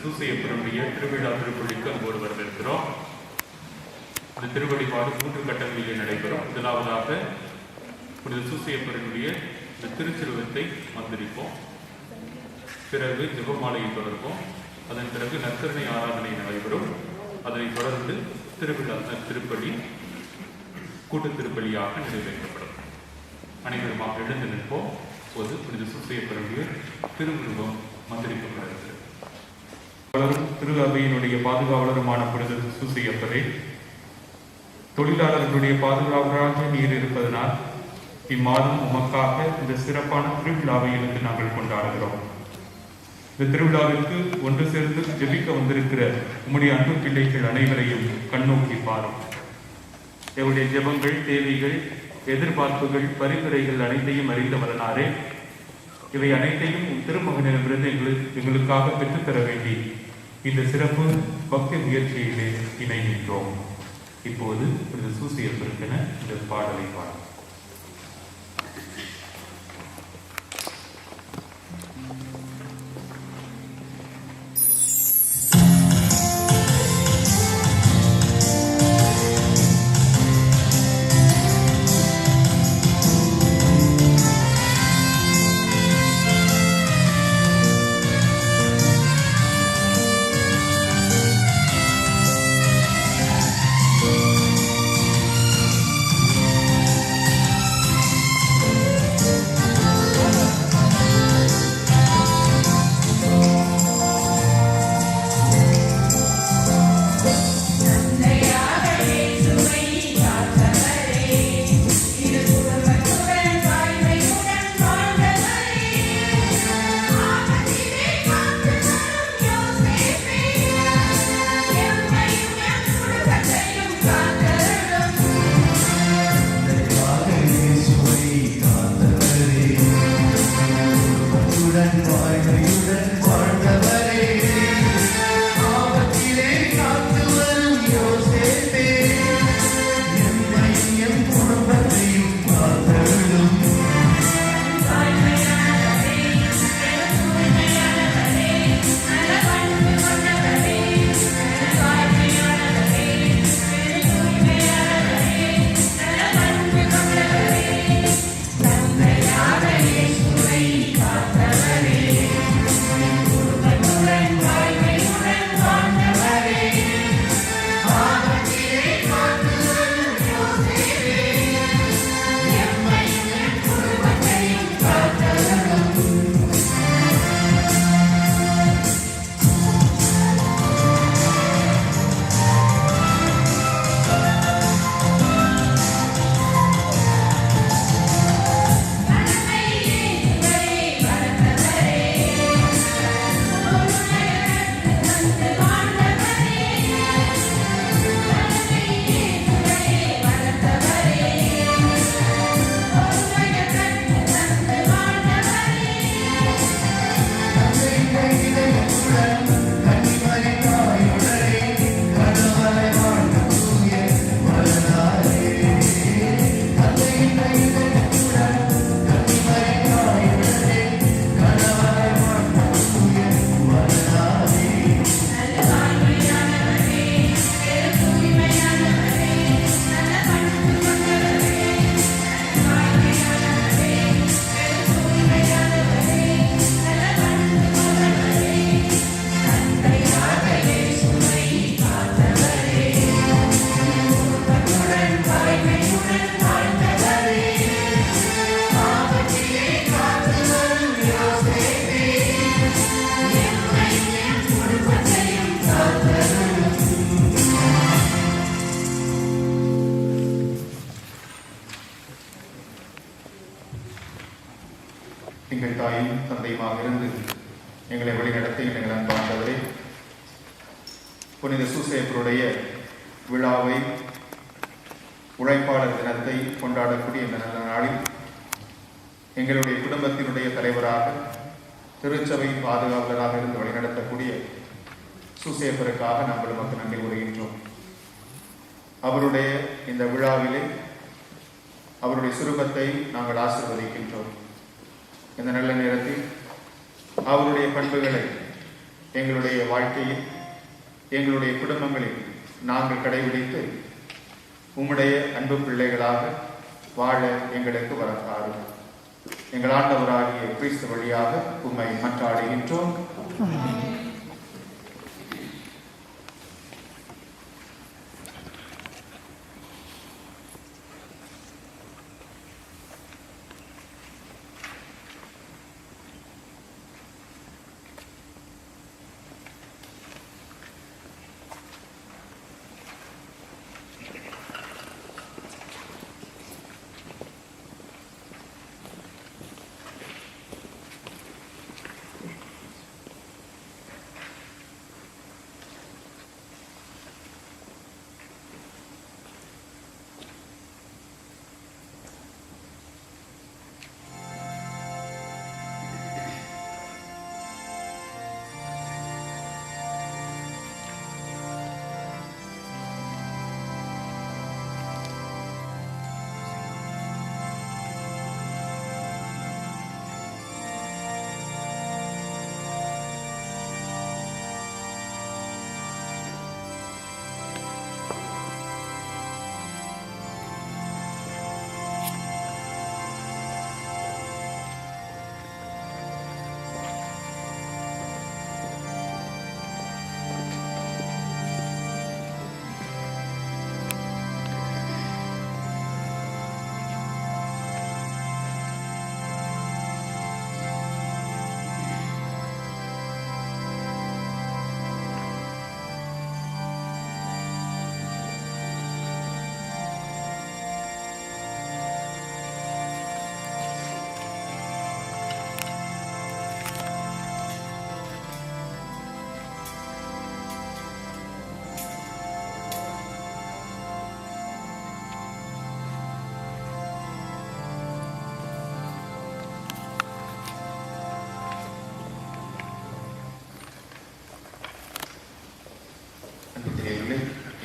சூசையப்பருடைய திருவிழா திருப்பள்ளிக்கு அன்போடு வரவேற்கிறோம். இந்த திருவழிபாடு 3 கட்டங்களிலே நடைபெறும். முதலாவதாக புனித சூசையப்பருடைய இந்த திருச்சிறுவத்தை மந்திரிப்போம். பிறகு ஜெபமாலையை தொடர்போம். அதன் பிறகு நற்கருணை ஆராதனை நடைபெறும். அதனைத் தொடர்ந்து திருவிழா திருப்பலி கூட்டு திருப்பலியாக நிறைவேற்றப்படும். அனைவருமாக எழுந்து நிற்போம். போது புனித சூசையப்பருடைய திருவுருவம் மந்திரிக்கப்படுகிறது. திரு அவையினுடைய பாதுகாவலருமான புனித சூசையப்பரே, தொழிலாளர்களுடைய பாதுகாவலராக நீர் இருப்பதனால் இம்மாதம் உமக்காக இந்த சிறப்பான திருவிழாவை இருந்து நாங்கள் கொண்டாடுகிறோம். இந்த திருவிழாவிற்கு ஒன்று சேர்ந்து ஜெபிக்க வந்திருக்கிற உம்முடைய அன்பு பிள்ளைகள் அனைவரையும் கண்ணோக்கி பாரும். எங்களுடைய ஜெபங்கள், தேவைகள், எதிர்பார்ப்புகள், பரிந்துரைகள் அனைத்தையும் அறிந்தவரனாரே, இவை அனைத்தையும் திருமகனிடமிருந்து எங்களுக்காக பெற்றுத்தர வேண்டி இந்த சிறப்பு பக்தி முயற்சியிலே இணைகின்றோம். இப்போது இந்த சூசையப்பருக்கென இந்த பாடலை பாடும். தாயும் தந்தையுமாக இருந்து எங்களை வழிநடத்தி எங்கள் அன்பாண்டவரே, புனித சூசேப்பருடைய விழாவை, உழைப்பாளர் தினத்தை கொண்டாடக்கூடிய இந்த நல்ல நாளில் எங்களுடைய குடும்பத்தினுடைய தலைவராக, திருச்சபை பாதுகாவலராக இருந்து வழிநடத்தக்கூடிய சூசேப்பருக்காக நாங்கள் நமக்கு நன்றி கூறுகின்றோம். அவருடைய இந்த விழாவிலே அவருடைய சுரூபத்தை நாங்கள் ஆசீர்வதிக்கின்றோம். இந்த நல்ல நேரத்தில் அவருடைய பண்புகளை எங்களுடைய வாழ்க்கையில், எங்களுடைய குடும்பங்களில் நாங்கள் கடைபிடித்து உம்முடைய அன்பு பிள்ளைகளாக வாழ எங்களுக்கு வரத்தாரும். எங்கள் ஆண்டவராகிய கிறிஸ்து வழியாக உம்மை மன்றாடுகின்றோம்.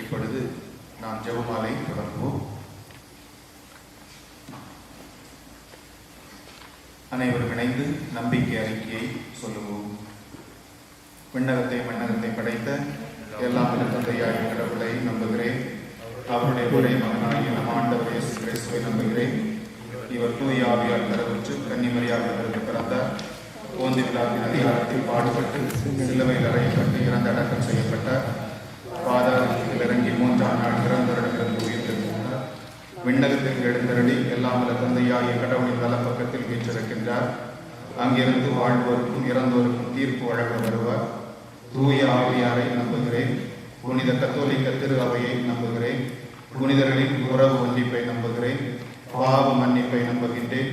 இப்பொழுது நாம் ஜெபமாலை தொடங்குவோம். அனைவரும் இணைந்து நம்பிக்கை அறிக்கையை சொல்லுவோம். விண்ணகத்தை மண்ணகத்தை படைத்த எல்லாம் வல்ல தந்தையாகிய கடவுளை நம்புகிறேன். அவருடைய ஒரே மகனாகிய நம் ஆண்டவர் இயேசு கிறிஸ்துவை நம்புகிறேன். இவர் தூய ஆவியால் கருவுற்று கன்னிமரியாவிலிருந்து பிறந்தார். போந்தி பிலாத்தின் அதிகாரத்தில் பாடுபட்டு சிலுவையில் அறையப்பட்டு இறந்து அடக்கம் செய்யப்பட்டார். பாதாளத்தில் இறங்கி 3ஆம் நாள் இறந்தவரிடமிருந்து உயிர்த்தெழுந்தார். விண்ணகத்தில் எழுந்தருளி எல்லாம் வல்ல தந்தையாகிய கடவுளின் வலப்பக்கத்தில் வீற்றிருக்கின்றார். அங்கிருந்து வாழ்வோருக்கும் இறந்தோருக்கும் தீர்ப்பு வழங்க வருவார். தூய ஆவியாரை நம்புகிறேன். புனித கத்தோலிக்க திரு அவையை நம்புகிறேன். புனிதர்களின் உறவு ஒன்றிப்பை நம்புகிறேன். பாவ மன்னிப்பை நம்புகின்றேன்.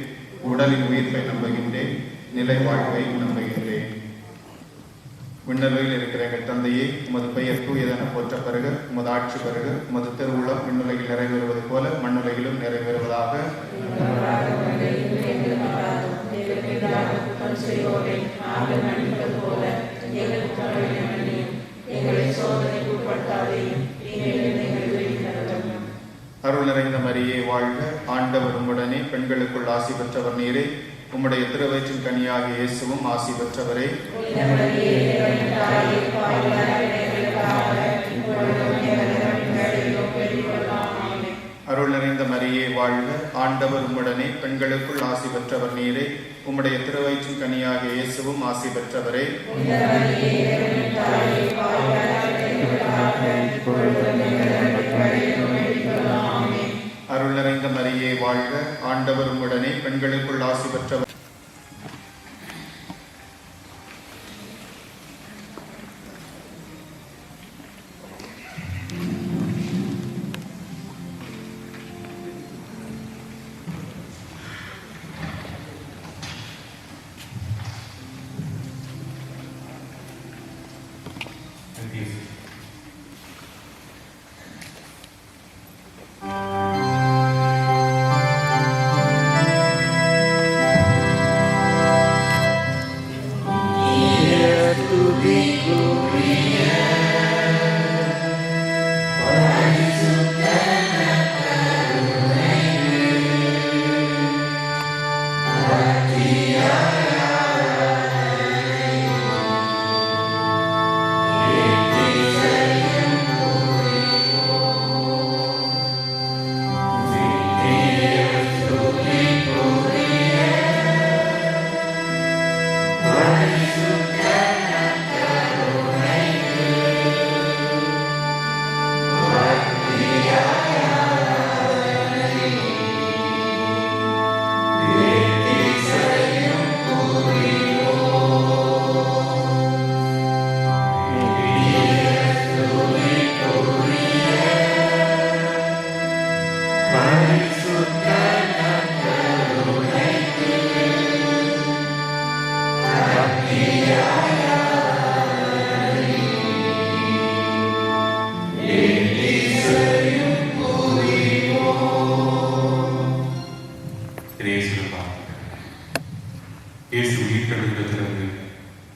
உடலின் உயிர்ப்பை நம்புகின்றேன். நிலை வாழ்வை நம்புகின்றேன். விண்ணலையில் இருக்கிற எங்கள் தந்தையே, உமது பெயர் தூயதென போற்ற பெறுக. உமது ஆட்சி பெறுக. உமது திருவுளம் விண்ணுலகில் நிறைவேறுவது போல மண்ணுலகிலும் நிறைவேறுவதாக. அருள் நிறைந்த மரியே வாழ்க. ஆண்டவர் உம்முடனே, பெண்களுக்குள் ஆசி பெற்றவர் நீரே. உம்முடைய திருவயிற்றின் கனியாகிய இயேசுவும் ஆசி பெற்றவரே. அருள் நிறைந்த மரியே வாழ்க. ஆண்டவர் உம்முடனே, பெண்களுக்குள் ஆசி பெற்றவர் நீரே. உம்முடைய திருவயிற்றின் கனியாகிய இயேசுவும் ஆசி பெற்றவரே. அருள் நிறைந்த மரியே வாழ்க. ஆண்டவர் உம்முடனே, பெண்களுக்குள் ஆசி பெற்றவர்.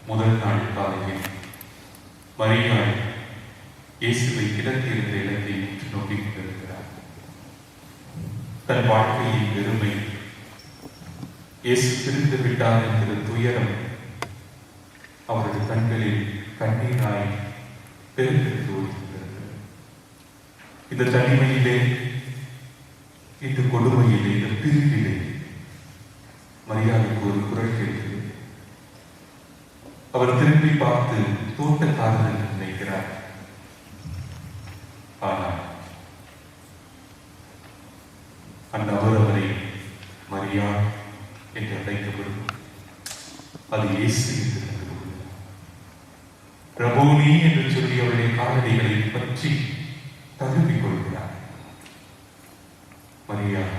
முதல் நாள் காலையில் மரியாள் இயேசுவை கிடத்தியிருந்த இடத்தை உற்று நோக்கி கொண்டிருக்கிறார். தன் வாழ்க்கையின் பெருமை, இயேசு பிரிந்து விட்டார் என்கிற துயரம் அவரது கண்களில் கண்ணீராய் பெருக்கெடுத்து ஓடுகிறது. இந்த தனிமையிலே, இந்த கொடுமையிலே, இந்த பிரிவிலே மரியாளுக்கு ஒரு குரல் கேட்கிறது. அவர் திரும்பி பார்த்து தோட்டக்காரர் என்று நினைக்கிறார். ஆனால் அந்த அவரை மரியாள் என்று அழைக்கப்படும். அது இயேசு என்று கண்டுகொள்கிறார். ரபோனி என்று சொல்லி அவருடைய காலடிகளை பற்றி தகுதி கொள்கிறார். மரியாள்,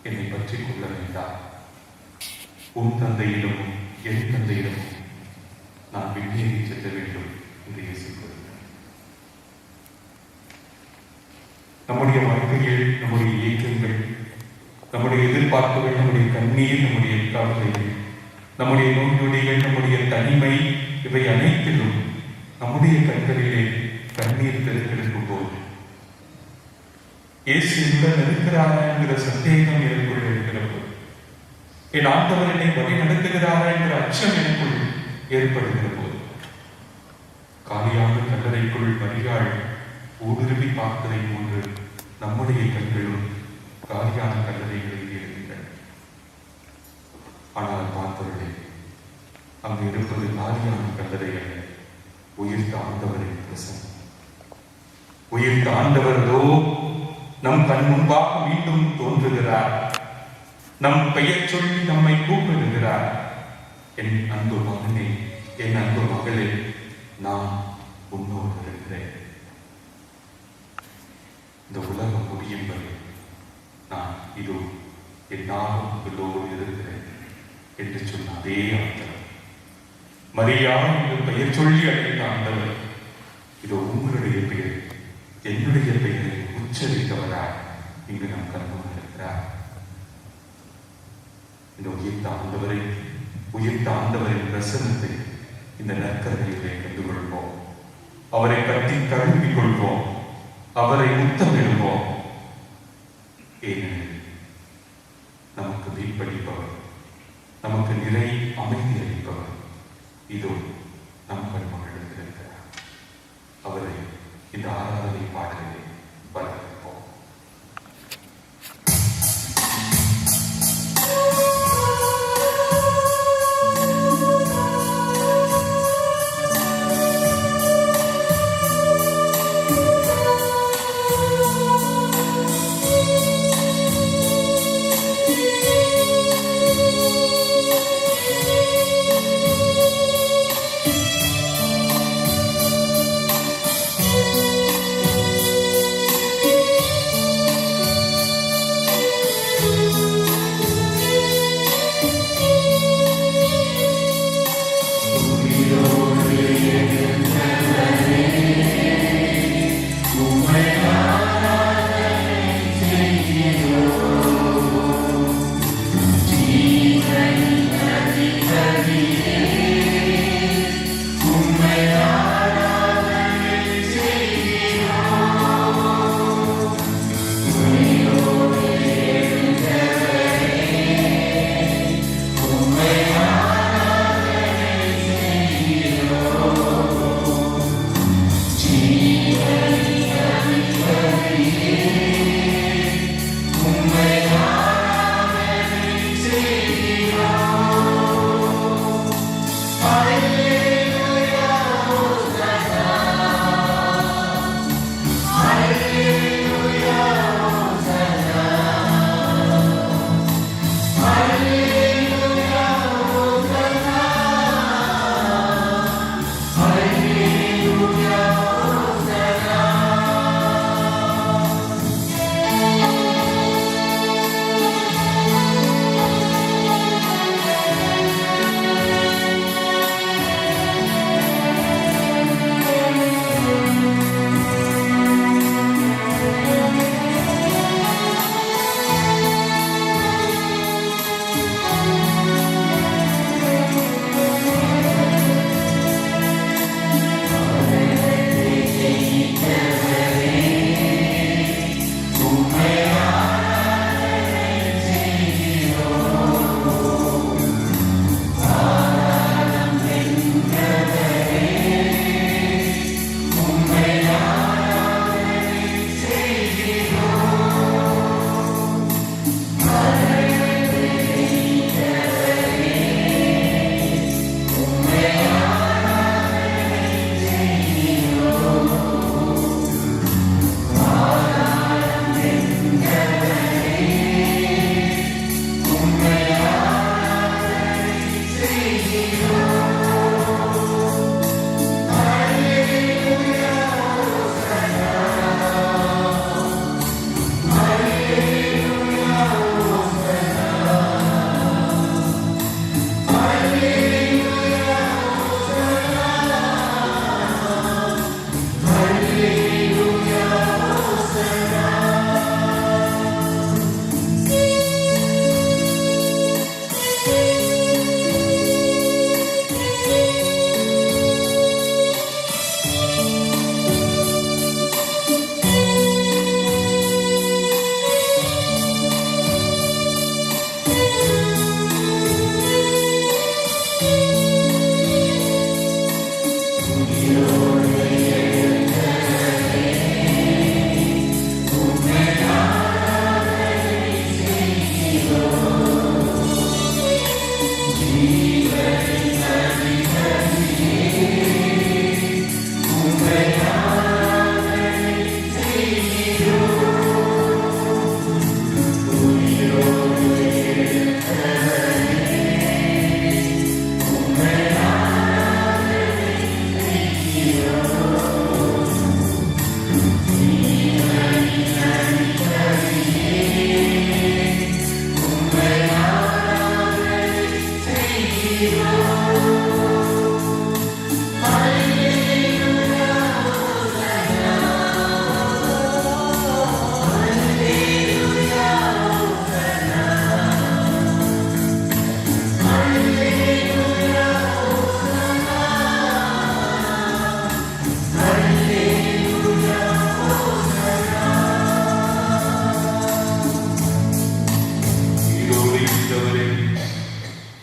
என்னை பற்றிக் கொள்ள வேண்டாம். உன் தந்தையிடமும் என் தந்தையிடமும் நான் விண்ணேறி செல்ல வேண்டும் என்று இயேசு கூறுகிறார். நம்முடைய வாழ்க்கையில் நம்முடைய இயக்கங்கள், நம்முடைய எதிர்பார்ப்புகள், நம்முடைய கண்ணீர், நம்முடைய கவலைகள், நம்முடைய நோய்நொடிகள், நம்முடைய தனிமை, இவை அனைத்திலும் நம்முடைய கண்களிலே கண்ணீர் பெருக்கெடுக்கும் போது இயேசு என்னுடன் இருக்கிறாரா என்கிற சந்தேகம் எனக்குள் இருக்கிறது. என் ஆண்டவர் என்னை வழி நடத்துகிறாரா என்கிற அச்சம் எனக்குள் ஏற்படுகிற போது, காலியான கல்லறைக்குள் மரியாள் ஊடுருவி பார்ப்பதை போன்று நம்முடைய கண்களும் காலியான கல்லறைகளில் இருக்கின்றன. ஆனால் பார்த்தவர்களே, அங்கு இருப்பது காலியான கல்லறை அல்ல, உயிர்த்த ஆண்டவரின் பிரசன்னம். உயிர்த்த ஆண்டவரோ நம் கண் முன்பாக மீண்டும் தோன்றுகிறார். நம் பெயர் சொல்லி நம்மை கூப்பிடுகிறார். என் அன்பு மகனே, என் அன்பு மகளே, நான் உன்னோடு இருக்கிறேன். இந்த உலகம் முடியும் வரை நான் இதோ என்னாலும் உங்களோடு இருக்கிறேன் என்று சொன்ன அதே ஆண்டவர், மரியா என்று பெயர் சொல்லி அழைத்த ஆண்டவர், இதோ உங்களுடைய பெயர், என்னுடைய பெயரை உச்சரித்தவராய் இங்கு நம் கண்முன் இருக்கிறார். இந்த உயிர்த்த ஆண்டவரின் பிரசன்னத்தை இந்த நற்கரையிலே கண்டுகொள்வோம். அவரை கட்டி தழுவிக் கொள்வோம். அவரை முத்தமிடுவோம். ஏனெனில் நமக்கு வீழ்படிப்பவர், நமக்கு நிலை அமைதி அளிப்பவர் இதோ நம் கண்மகளில் இருக்கிறார். அவரை இந்த ஆராதனை பாடலிலே வரவேற்போம்.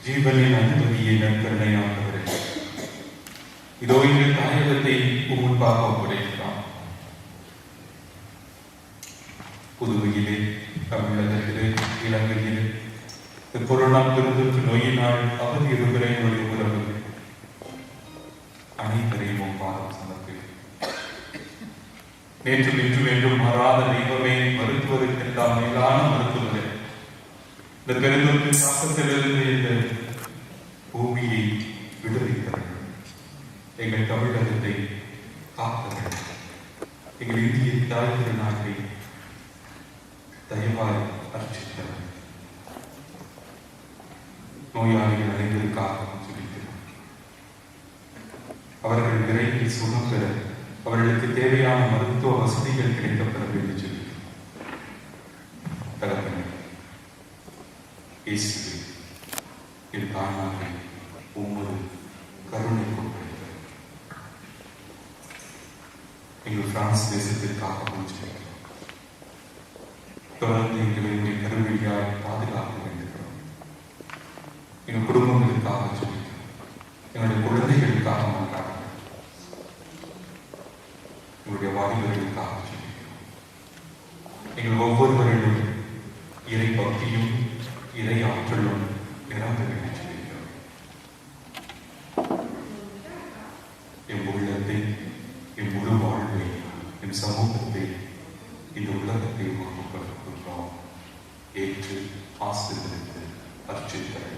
ஜீவனின் அதிபதியை நற்கருணையானவரே, இதோ இந்த தாயகத்தை முன்பாக ஒப்படைக்கிறான். புதுவையிலே, தமிழகத்திலே, இலங்கையிலே கொரோனா பெருந்தொற்று நோயினால் அவதி இருக்கிற என்னுடைய உறவுகள் அனைவரையும் பாதம் சமர்ப்பிக்கிறேன். நேற்று இன்றும் என்றும் மாறாத தெய்வமே, மருத்துவருக்கெல்லாம் மேலான மருத்துவரே, இந்த பெருந்தொற்று தாக்கத்திலிருந்து இந்த பூமியை விடுவித்தவர்கள், எங்கள் தமிழகத்தை காத்தவர்கள், எங்கள் இந்திய தாய் திருநாட்டை தயவாய் அர்ச்சித்தவர்கள், நோயாளிகள் அனைவருக்காக சொல்லிக்கிறோம். அவர்கள் விரைவில் சுகம் பெற அவர்களுக்கு தேவையான மருத்துவ வசதிகள் கிடைக்கப்பெற வேண்டும் சொல்லி தகப்பனே, இயேசுவே, என் தாய்மாரை உமது கருணை கொண்டிருக்கிறது. எங்கள் பிரான்ஸ் தேசத்திற்காக சொல்லிக்கிறோம். தொடர்ந்து எங்களுடைய கருவிழியால் பாதுகாக்க வேண்டுகிறோம். எங்கள் குடும்பங்களுக்காக சொல்லிக்கிறோம். எங்களுடைய குழந்தைகளுக்காக மன்றாடுகிறோம். எங்களுடைய வாலிபர்களுக்காக சொல்லிக்கிறோம். எங்கள் ஒவ்வொருவரிலும் இறை பக்தியும் இறை ஆற்றலும் நிரம்ப வேண்டும் சொல்லிக்கிறோம். என் உள்ளத்தை, என் முழு வாழ்வை, என் சமூகத்தை, இந்த உலகத்தை கொடுக்கிறோம். ஏற்று ஆசீர்வதித்து அர்ச்சித்தல்.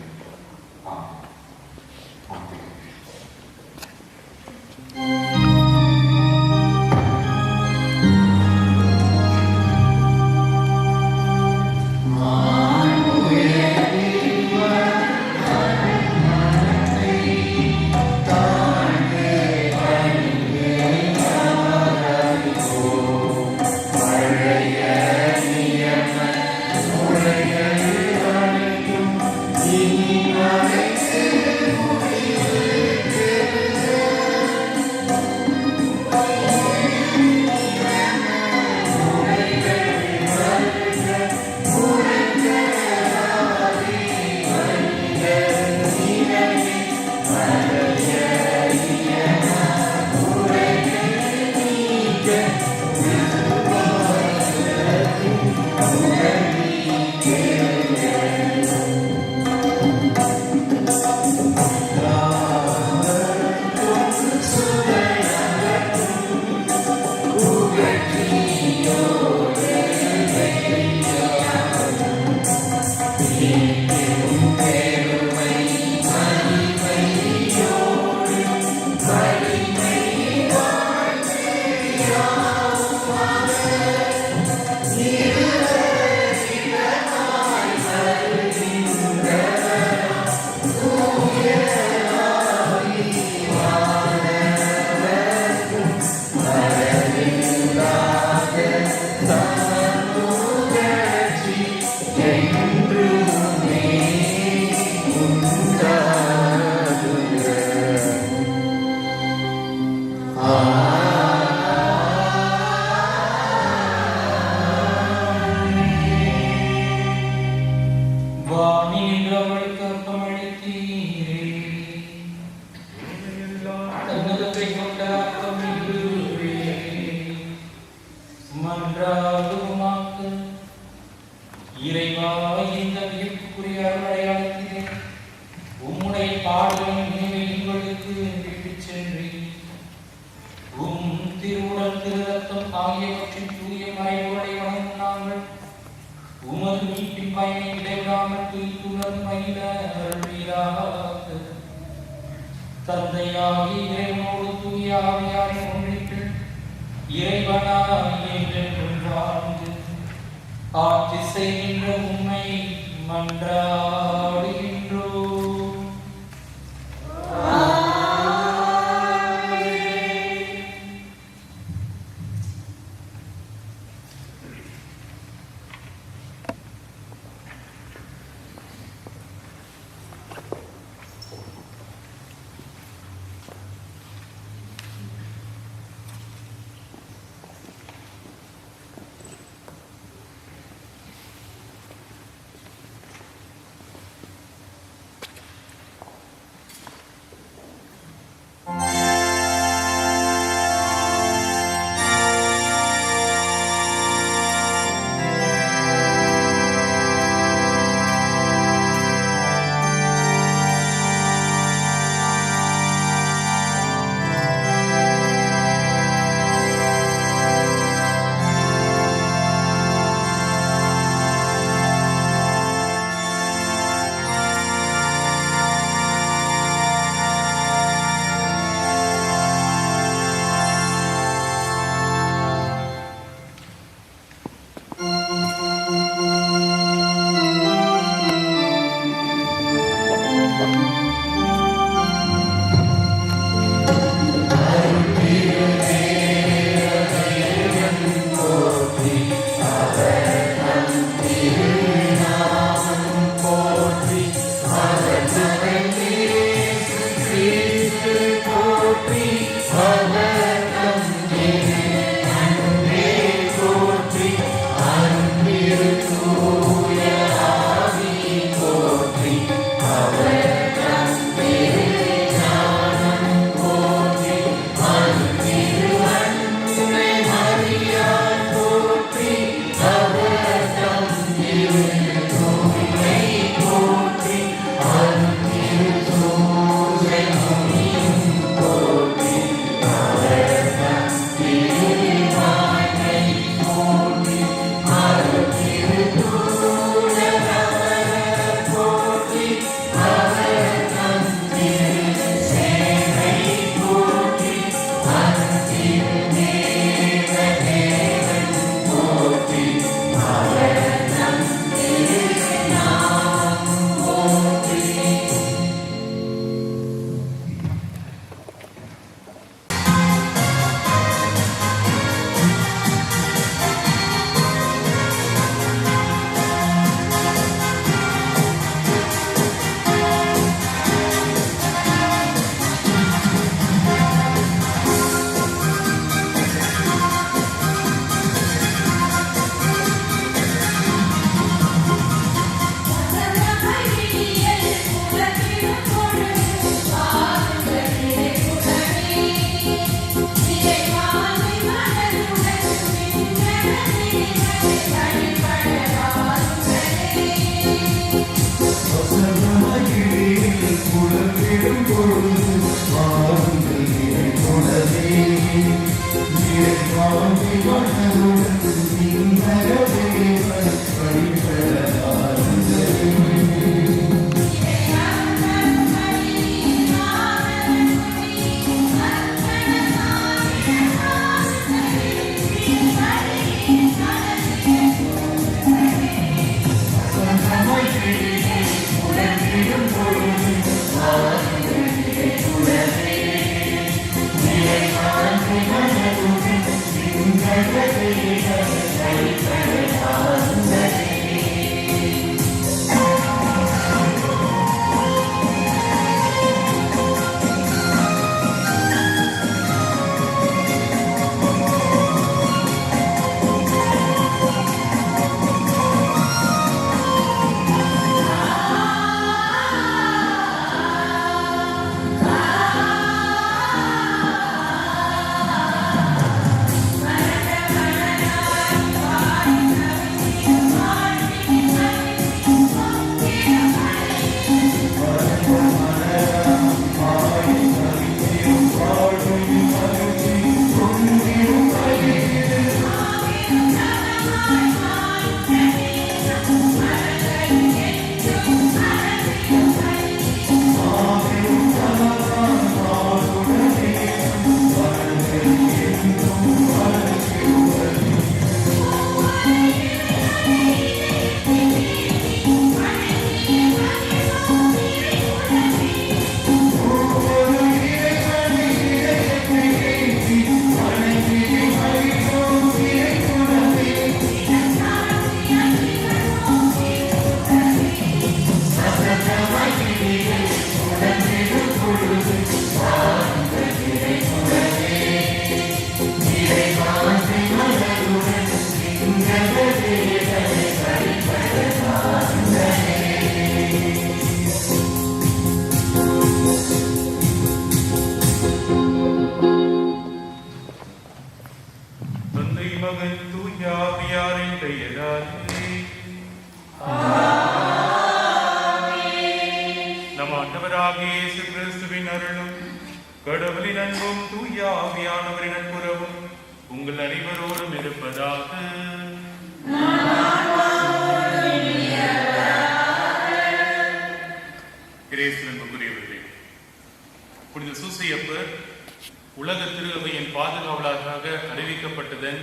உலக திருவையின் பாதுகாவலராக அறிவிக்கப்பட்டதன்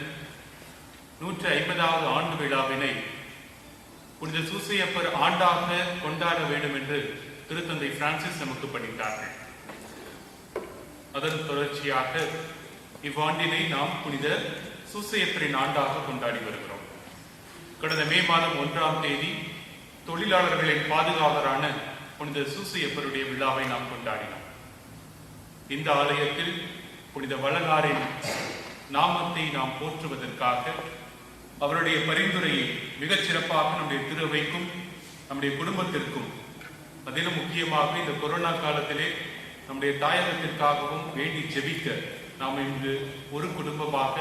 150வது ஆண்டு விழாவினை புனித சூசையப்பர் ஆண்டாக கொண்டாட வேண்டும் என்று திருத்தந்தை பிரான்சிஸ் நமக்கு படித்தார்கள். அதன் தொடர்ச்சியாக இவ்வாண்டினை நாம் புனித சூசையப்பரின் ஆண்டாக கொண்டாடி வருகிறோம். கடந்த மே மாதம் 1ஆம் தேதி தொழிலாளர்களின் பாதுகாவலரான புனித சூசையப்பருடைய விழாவை நாம் கொண்டாடினோம். இந்த ஆலயத்தில் புனித வள்ளலாரின் நாமத்தை நாம் போற்றுவதற்காக அவருடைய பரிந்துரையை மிகச் சிறப்பாக நம்முடைய திருவைக்கும் நம்முடைய குடும்பத்திற்கும், அதிலும் முக்கியமாக இந்த கொரோனா காலத்திலே நம்முடைய தாயகத்திற்காகவும் வேண்டி ஜெபிக்க நாம் இன்று ஒரு குடும்பமாக,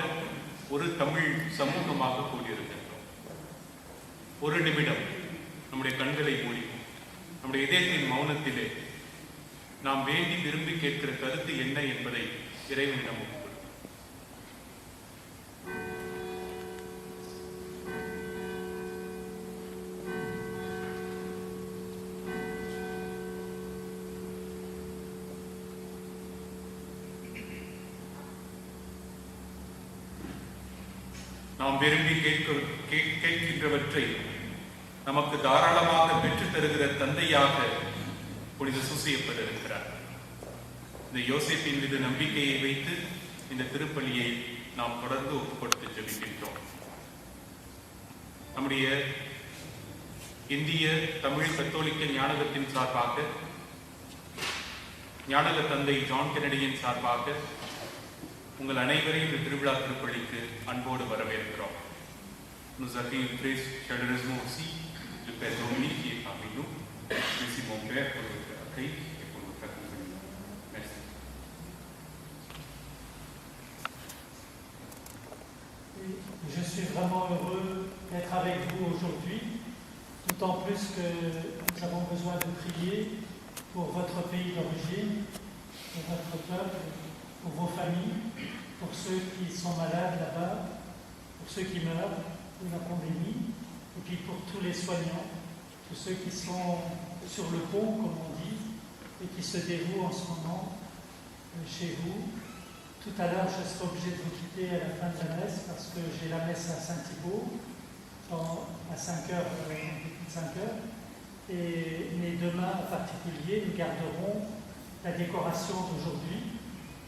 ஒரு தமிழ் சமூகமாக கூடியிருக்கின்றோம். ஒரு நிமிடம் நம்முடைய கண்களை மூடி நம்முடைய இதயத்தின் மௌனத்திலே நாம் வேண்டி விரும்பி கேட்கிற கருத்து என்ன என்பதை இறைவனிடம் ஒப்புக்கொள்வோம். நாம் விரும்பி கேட்கின்றவற்றை நமக்கு தாராளமாக பெற்றுத் தருகிற தந்தையாக புனித சூசையப்பர் இருக்கிறார். இந்த யோசேப்பின் மீது நம்பிக்கையை வைத்து இந்த திருப்பலியை நாம் தொடர்ந்து ஒப்புக் கொடுத்து ஜெபிக்கின்றோம். நம்முடைய இந்திய தமிழ் கத்தோலிக்க ஞானகத்தின் சார்பாக, ஞானக தந்தை ஜான் கென்னடியின் சார்பாக உங்கள் அனைவரையும் இந்த திருவிழா திருப்பலிக்கு அன்போடு வரவேற்கிறோம். Nous accueillons très chaleureusement aussi le Père Dominique qui est parmi nous. Merci mon Père pour votre accueil et pour votre accompagnement. Merci. Je suis vraiment heureux d'être avec vous aujourd'hui, d'autant plus que nous avons besoin de prier pour votre pays d'origine, pour votre peuple, pour vos familles, pour ceux qui sont malades là-bas, pour ceux qui meurent de la pandémie, et puis pour tous les soignants, tous ceux qui sont sur le pont, comme on dit, et qui se dévouent en ce moment chez vous. Tout à l'heure, je serai obligé de vous quitter à la fin de la messe parce que j'ai la messe à Saint-Thibault à 5h, mais demain en particulier, nous garderons la décoration d'aujourd'hui.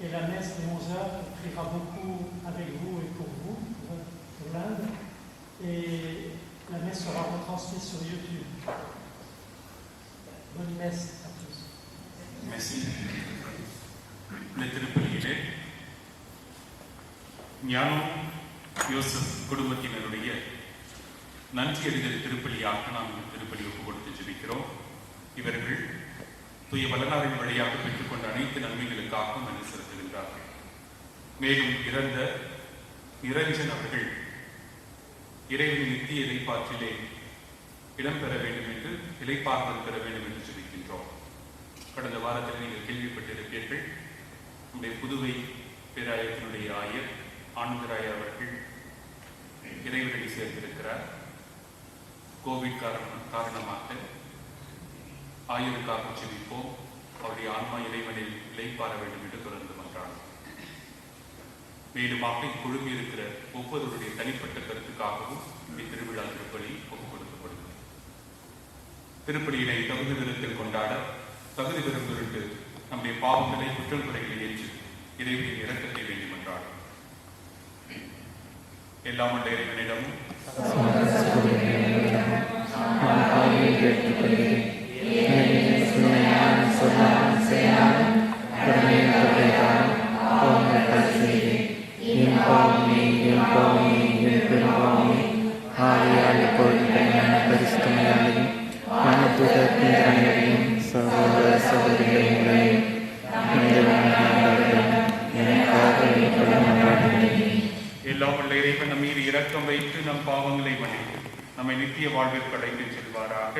Et la messe de 11h priera beaucoup avec vous et pour vous, pour l'Inde. Et la messe sera retransmise sur YouTube. Bonne messe à tous. Merci. இந்த திருப்பலியிலே ஞானம் யோசப் குடும்பத்தினருடைய நன்றி அறிதல் திருப்பலியாக நாம் இந்த திருப்பலி ஒப்புக் கொடுத்து ஜெபிக்கிறோம். இவர்கள் தூய வள்ளலாரின் வழியாக பெற்றுக்கொண்ட அனைத்து நன்மைகளுக்காக நன்றி செலுத்துகின்றார்கள். மேலும் இறந்த நிரஞ்சன் அவர்கள் இறைவனின் நித்திய இலைப்பாற்றிலே இடம்பெற வேண்டும் என்று, இலைப்பாறுதல் பெற வேண்டும் என்று ஜெபிக்கின்றோம். கடந்த வாரத்தில் நீங்கள் கேள்விப்பட்டிருப்பீர்கள், நம்முடைய புதுவை பேராயத்தினுடைய ஆயர் ஆனந்தராயர் அவர்கள் இறைவனடி சேர்ந்திருக்கிறார். கோவிட் காரணமாக ஆயருக்காக ஜெபிப்போம். அவருடைய ஆன்மா இறைவனில் இளைப்பாற வேண்டும் என்று தொடர்ந்து மன்றாடும். மேலுமாக இக்குழுமி இருக்கிற ஒவ்வொருவருடைய தனிப்பட்ட கருத்துக்காகவும் இத்திருவிழா திருப்பலி ஒப்புக் கொடுக்கப்படும். திருப்பலியினை தகுதி விருத்தில் கொண்டாட தகுதி விரும்புகிட்டு நம்முடைய பாவங்களை குற்றம் குறைகளை ஏற்று இறைவனின் இரக்கத்தை வேண்டி மன்றாடும். எல்லாம் உள்ள இறைவனிடமும் எல்லாம் உள்ள இறைவன் நம் மீது இரக்கம் வைத்து நம் பாவங்களை மன்னித்து நம்மை நித்திய வாழ்விற்கு அழைத்து செல்வாராக.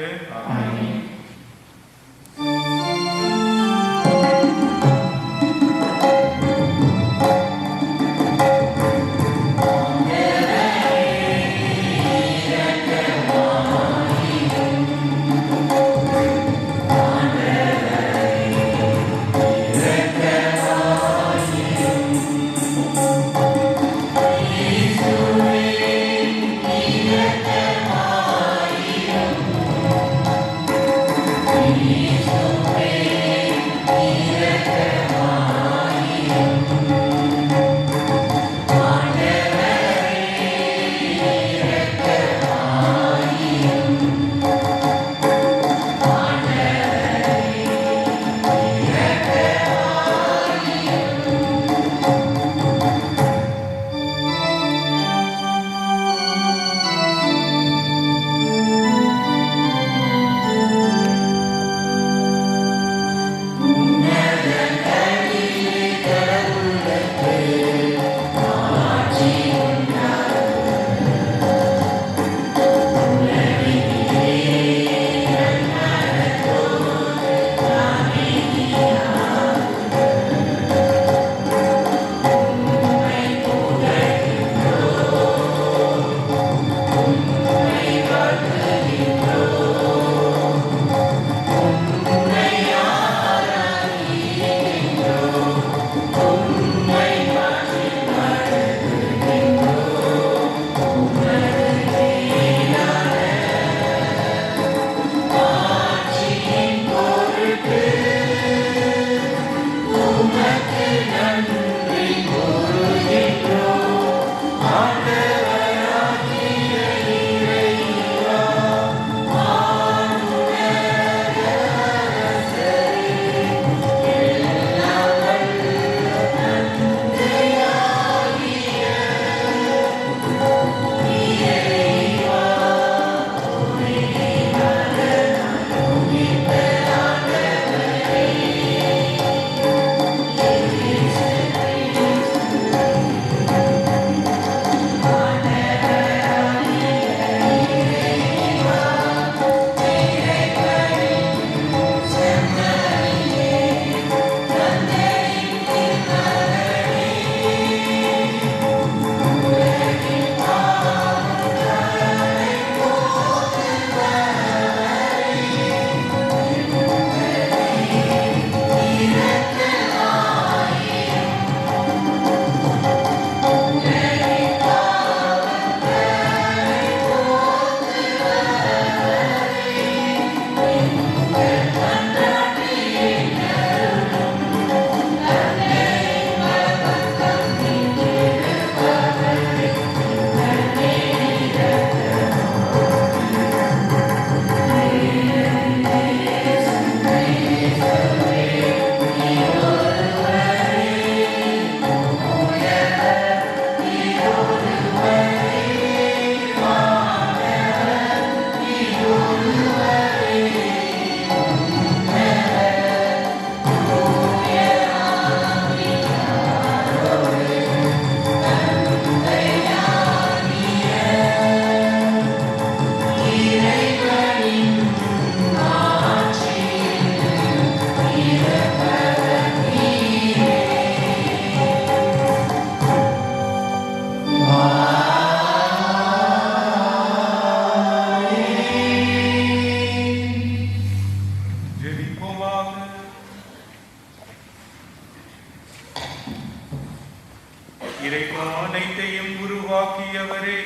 இறைவா அனைத்தையும் உருவாக்கியவரே,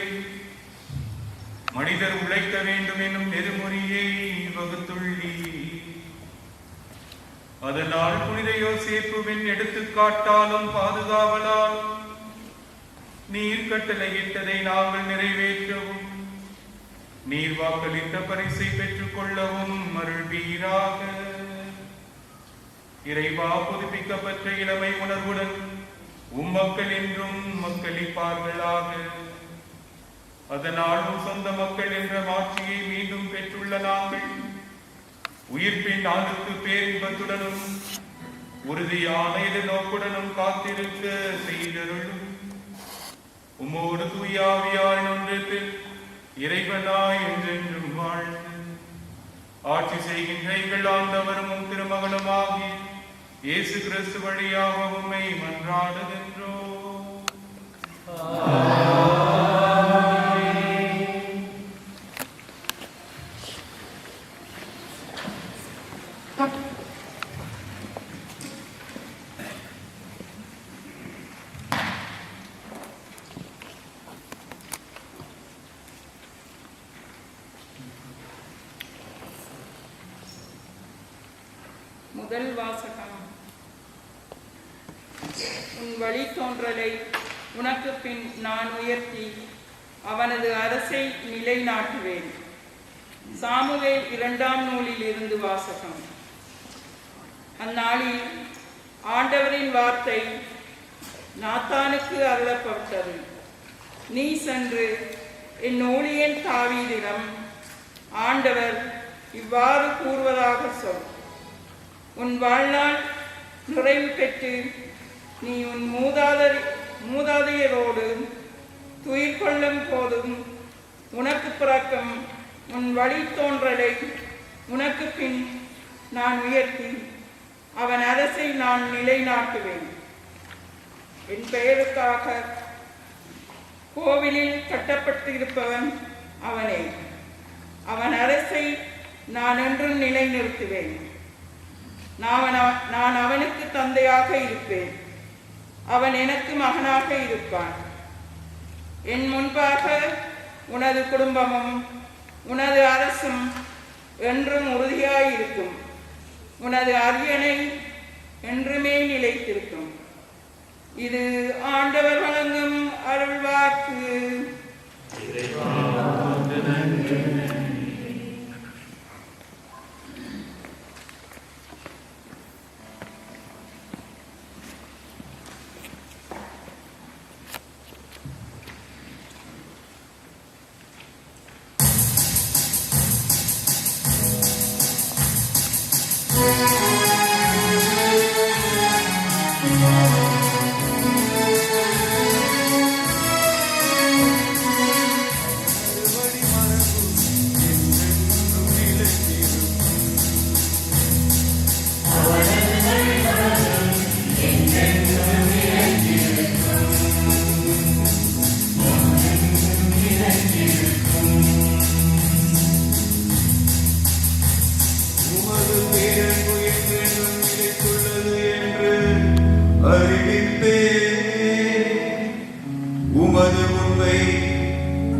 மனிதர் உழைக்க வேண்டும் என்னும் நெறிமுறையை வகுத்துள்ளி, அதனால் புனித யோசேப்புவின் எடுத்துக்காட்டாலும் பாதுகாவலாலும் நீர் கட்டளையிட்டதை நாங்கள் நிறைவேற்றவும், நீர் வாக்களித்த பரிசை பெற்றுக் கொள்ளவும் அருள்வீராக. இறைவா, புதுப்பிக்கப்பட்ட இளமை உணர்வுடன் உம்மக்கள் என்றும் மக்களிப்பார்களாக. அதனால் சொந்த மக்கள் என்ற மாட்சியை மீண்டும் பெற்றுள்ள நாங்கள் உயிர்ப்பின் நாளுக்கு பேரின்பத்துடனும் உறுதியான எதிர்நோக்குடனும் காத்திருக்க செய்தருளும். உம்மோடு தூயாவியார் ஒன்றத்தில் இறைவனாய் என்றென்றும் வாழ்ந்து ஆட்சி செய்கின்ற எங்கள் ஆண்டவரும் திருமகனுமாகி இயேசு கிறிஸ்து வழியாக உம்மை மன்றாடுகின்றோம். முதல் வாசகம். உன் வழித்தோன்றலை உனக்கு பின் நான் உயர்த்தி அவனது அரசை நிலைநாட்டுவேன். சாமுவேல் 2ஆம் நூலில் இருந்து வாசகம். அந்நாளில் ஆண்டவரின் வார்த்தை நாத்தானுக்கு அருளப்பட்டது. நீ சென்று என் ஊழியன் தாவீதிடம் ஆண்டவர் இவ்வாறு கூறுவதாக சொல். உன் வாழ்நாள் நிறைவு பெற்று நீ உன் மூதாதையரோடு துயிர் கொள்ளும் போதும் உனக்கு பிறக்கும் உன் வழித்தோன்றலை உனக்கு பின் நான் உயர்த்தி அவன் அரசை நான் நிலைநாட்டுவேன். என் பெயருக்காக கோவிலில் கட்டப்பட்டிருப்பவன் அவனே. அவன் அரசை நான் என்றும் நிலைநிறுத்துவேன். நான் அவனுக்கு தந்தையாக இருப்பேன், அவன் எனக்கு மகனாக இருப்பான். என் முன்பாக உனது குடும்பமும் உனது அரசும் என்றும் உறுதியாயிருக்கும். உனது அரியணை என்றுமே நிலைத்திருக்கும். இது ஆண்டவர் வழங்கும் அருள்வாக்கு. உமது உண்மை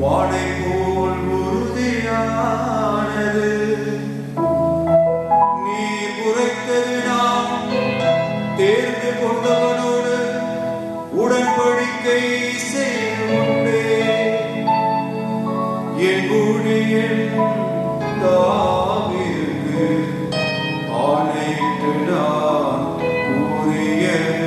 வானை போல் உறுதியானது. நீ உரைத்தது நாம் தேர்ந்து கொண்டவனோடு உடன்படிக்கை செய்துள்ளே. என் ஊழியன் தாவீதுக்கு ஆணையிட்டு நான் கூறியது.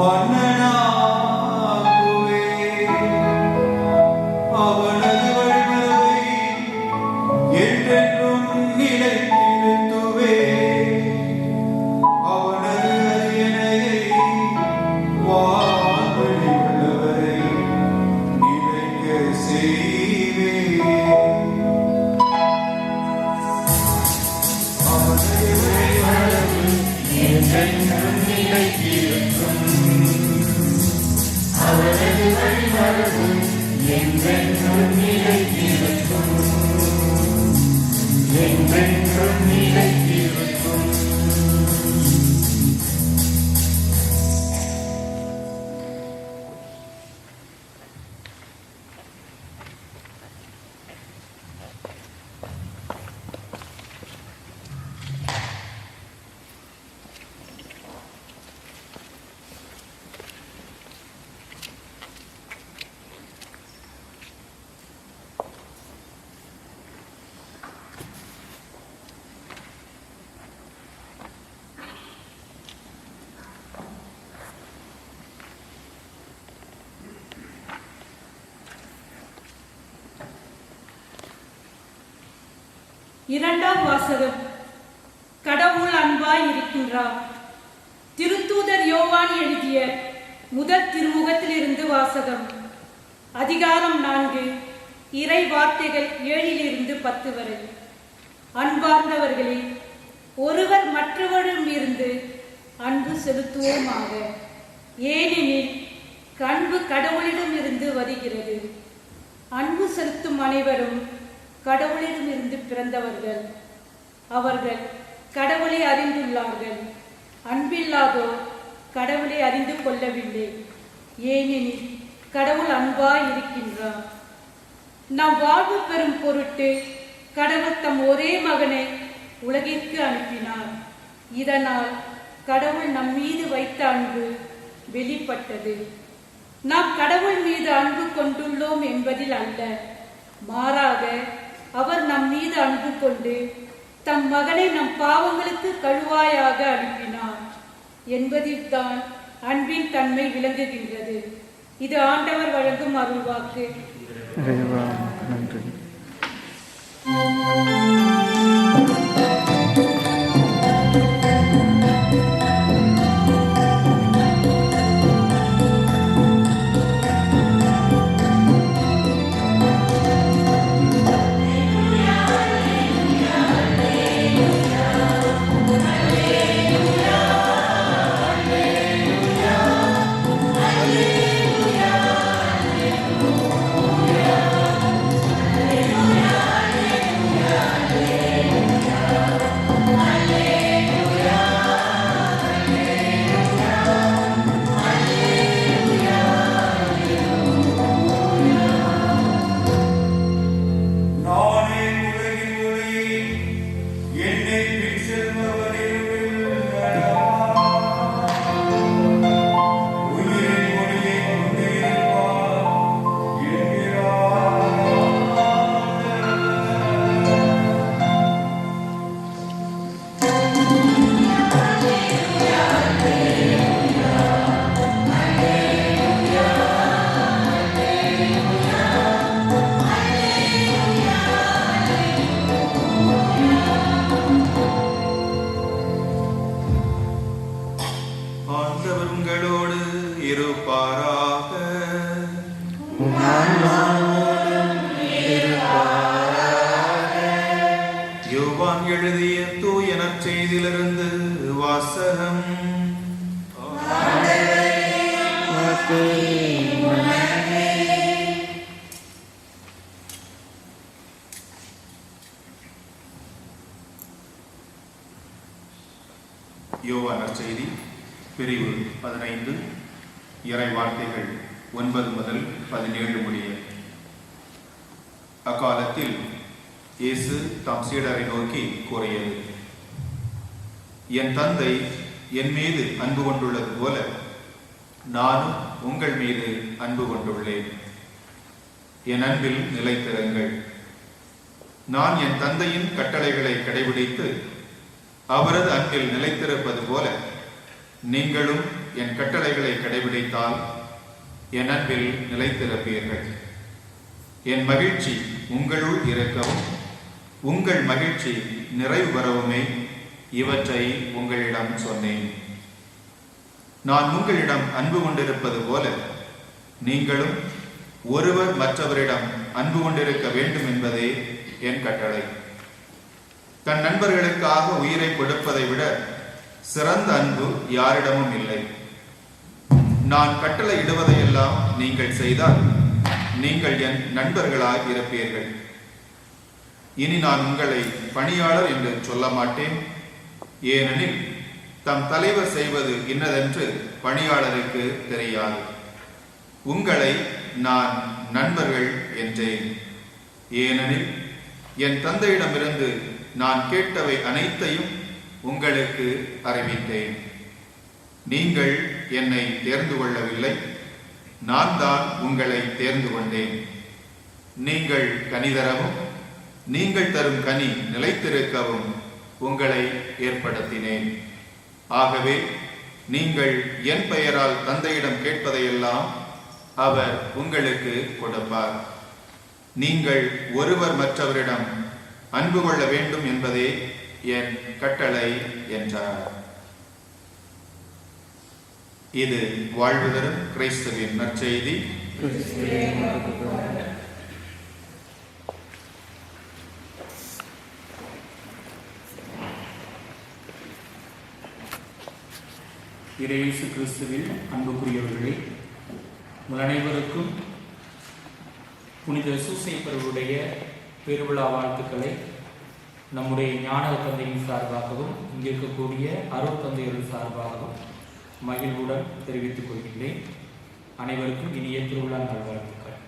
மன்னனாகுவே. அவனது வழிமரபை என்றென்றும் நிலைத்திருத்துவே. அவனது அரியணையை வான்வழி உள்ளவரை நிலைக்க செய்வே. அவனது வழிமரபு என்றென்றும் நிலைத்திருக்கும். அவனது வழிமரபு என்றென்றும் நிலைத்திருக்கும். என்றென்றும் நிலைத்திருக்கும். இரண்டாம் வாசகம். கடவுள் அன்பாய் இருக்கின்றார். திருத்தூதர் யோவான் எழுதிய முதல் திருமுகத்திலிருந்து வாசகம். அதிகாரம் 4, இறை வார்த்தைகள் 7-10 வரை. அன்பார்ந்தவர்களே, ஒருவர் மற்றவரிடம் இருந்து அன்பு செலுத்துவோமாக. ஏனெனில் அன்பு கடவுளிடம் இருந்து வருகிறது. அன்பு செலுத்தும் அனைவரும் கடவுளிடமிருந்து பிறந்தவர்கள். அவர்கள் கடவுளை அறிந்துள்ளார்கள். அன்பில்லாதோர் கடவுளை அறிந்து கொள்ளவில்லை. ஏனெனில் கடவுள் அன்பாய் இருக்கின்றார். நாம் வாழ்வு பெறும் பொருட்டு கடவுள் தம் ஒரே மகனை உலகிற்கு அனுப்பினார். இதனால் கடவுள் நம் மீது வைத்த அன்பு வெளிப்பட்டது. நாம் கடவுள் மீது அன்பு கொண்டுள்ளோம் என்பதில் அல்ல, மாறாக அவர் நம் மீது அன்பு கொண்டு தம் மகனை நம் பாவங்களுக்கு கழுவாயாக அனுப்பினார் என்பதில்தான் அன்பின் தன்மை விளங்குகின்றது. இது ஆண்டவர் வழங்கும் அருள்வாக்கு. நன்றி. யோவான் எழுதிய தூய நற்செய்தியிலிருந்து வாசகம். யோவான் நற்செய்தி பிரிவு 15 இறை வார்த்தைகள் 9 முதல் 17 முடிய. அக்காலத்தில் இயேசு தம் சீடரை நோக்கி கூறியது: என் தந்தை என் மீது அன்பு கொண்டுள்ளது போல நானும் உங்கள் மீது அன்பு கொண்டுள்ளேன். என் அன்பில் நிலைத்திருங்கள். நான் என் தந்தையின் கட்டளைகளை கடைபிடித்து அவரது அன்பில் நிலைத்திருப்பது போல நீங்களும் என் கட்டளைகளை கடைபிடித்தால் என் அன்பில் நிலைத்திருப்பீர்கள். என் மகிழ்ச்சி உங்களுள் இருக்கவும் உங்கள் மகிழ்ச்சி நிறைவு பெறவுமே இவற்றை உங்களிடம் சொன்னேன். நான் உங்களிடம் அன்பு கொண்டிருப்பது போல நீங்களும் ஒருவர் மற்றவரிடம் அன்பு கொண்டிருக்க வேண்டும் என்பதே என் கட்டளை. தன் நண்பர்களுக்காக உயிரை கொடுப்பதை விட சிறந்த அன்பு யாரிடமும் இல்லை. நான் கட்டளை இடுவதையெல்லாம் நீங்கள் செய்தால் நீங்கள் என் நண்பர்களாய் இருப்பீர்கள். இனி நான் உங்களை பணியாளர் என்று சொல்ல மாட்டேன். ஏனெனில் தம் தலைவர் செய்வது இன்னதென்று பணியாளருக்கு தெரியாது. உங்களை நான் நண்பர்கள் என்றேன். ஏனெனில் என் தந்தையிடமிருந்து நான் கேட்டவை அனைத்தையும் உங்களுக்கு அறிவித்தேன். நீங்கள் என்னை தேர்ந்து கொள்ளவில்லை, நான் தான் உங்களை தேர்ந்து கொண்டேன். நீங்கள் கனி தரவும் நீங்கள் தரும் கனி நிலைத்திருக்கவும் உங்களை ஏற்படுத்தினேன். ஆகவே நீங்கள் என் பெயரால் தந்தையிடம் கேட்பதையெல்லாம் அவர் உங்களுக்கு கொடுப்பார். நீங்கள் ஒருவர் மற்றவரிடம் அன்பு கொள்ள வேண்டும் என்பதே என் கட்டளை என்றார். இது வாழ்வு தரும் கிறிஸ்துவின் நற்செய்தி. இயேசு கிறிஸ்துவில் அன்புக்குரியவர்களே, உங்கள் அனைவருக்கும் புனித சூசையப்பருடைய பெருவிழா வாழ்த்துக்களை நம்முடைய ஞான தந்தையின் சார்பாகவும் இங்கே இருக்கக்கூடிய அருள் தந்தையர்கள் சார்பாகவும் மகிழ்வுடன் தெரிவித்துக் கொள்கின்றேன். அனைவருக்கும் இனிய திருவிழா நல்வாழ்த்துக்கள்.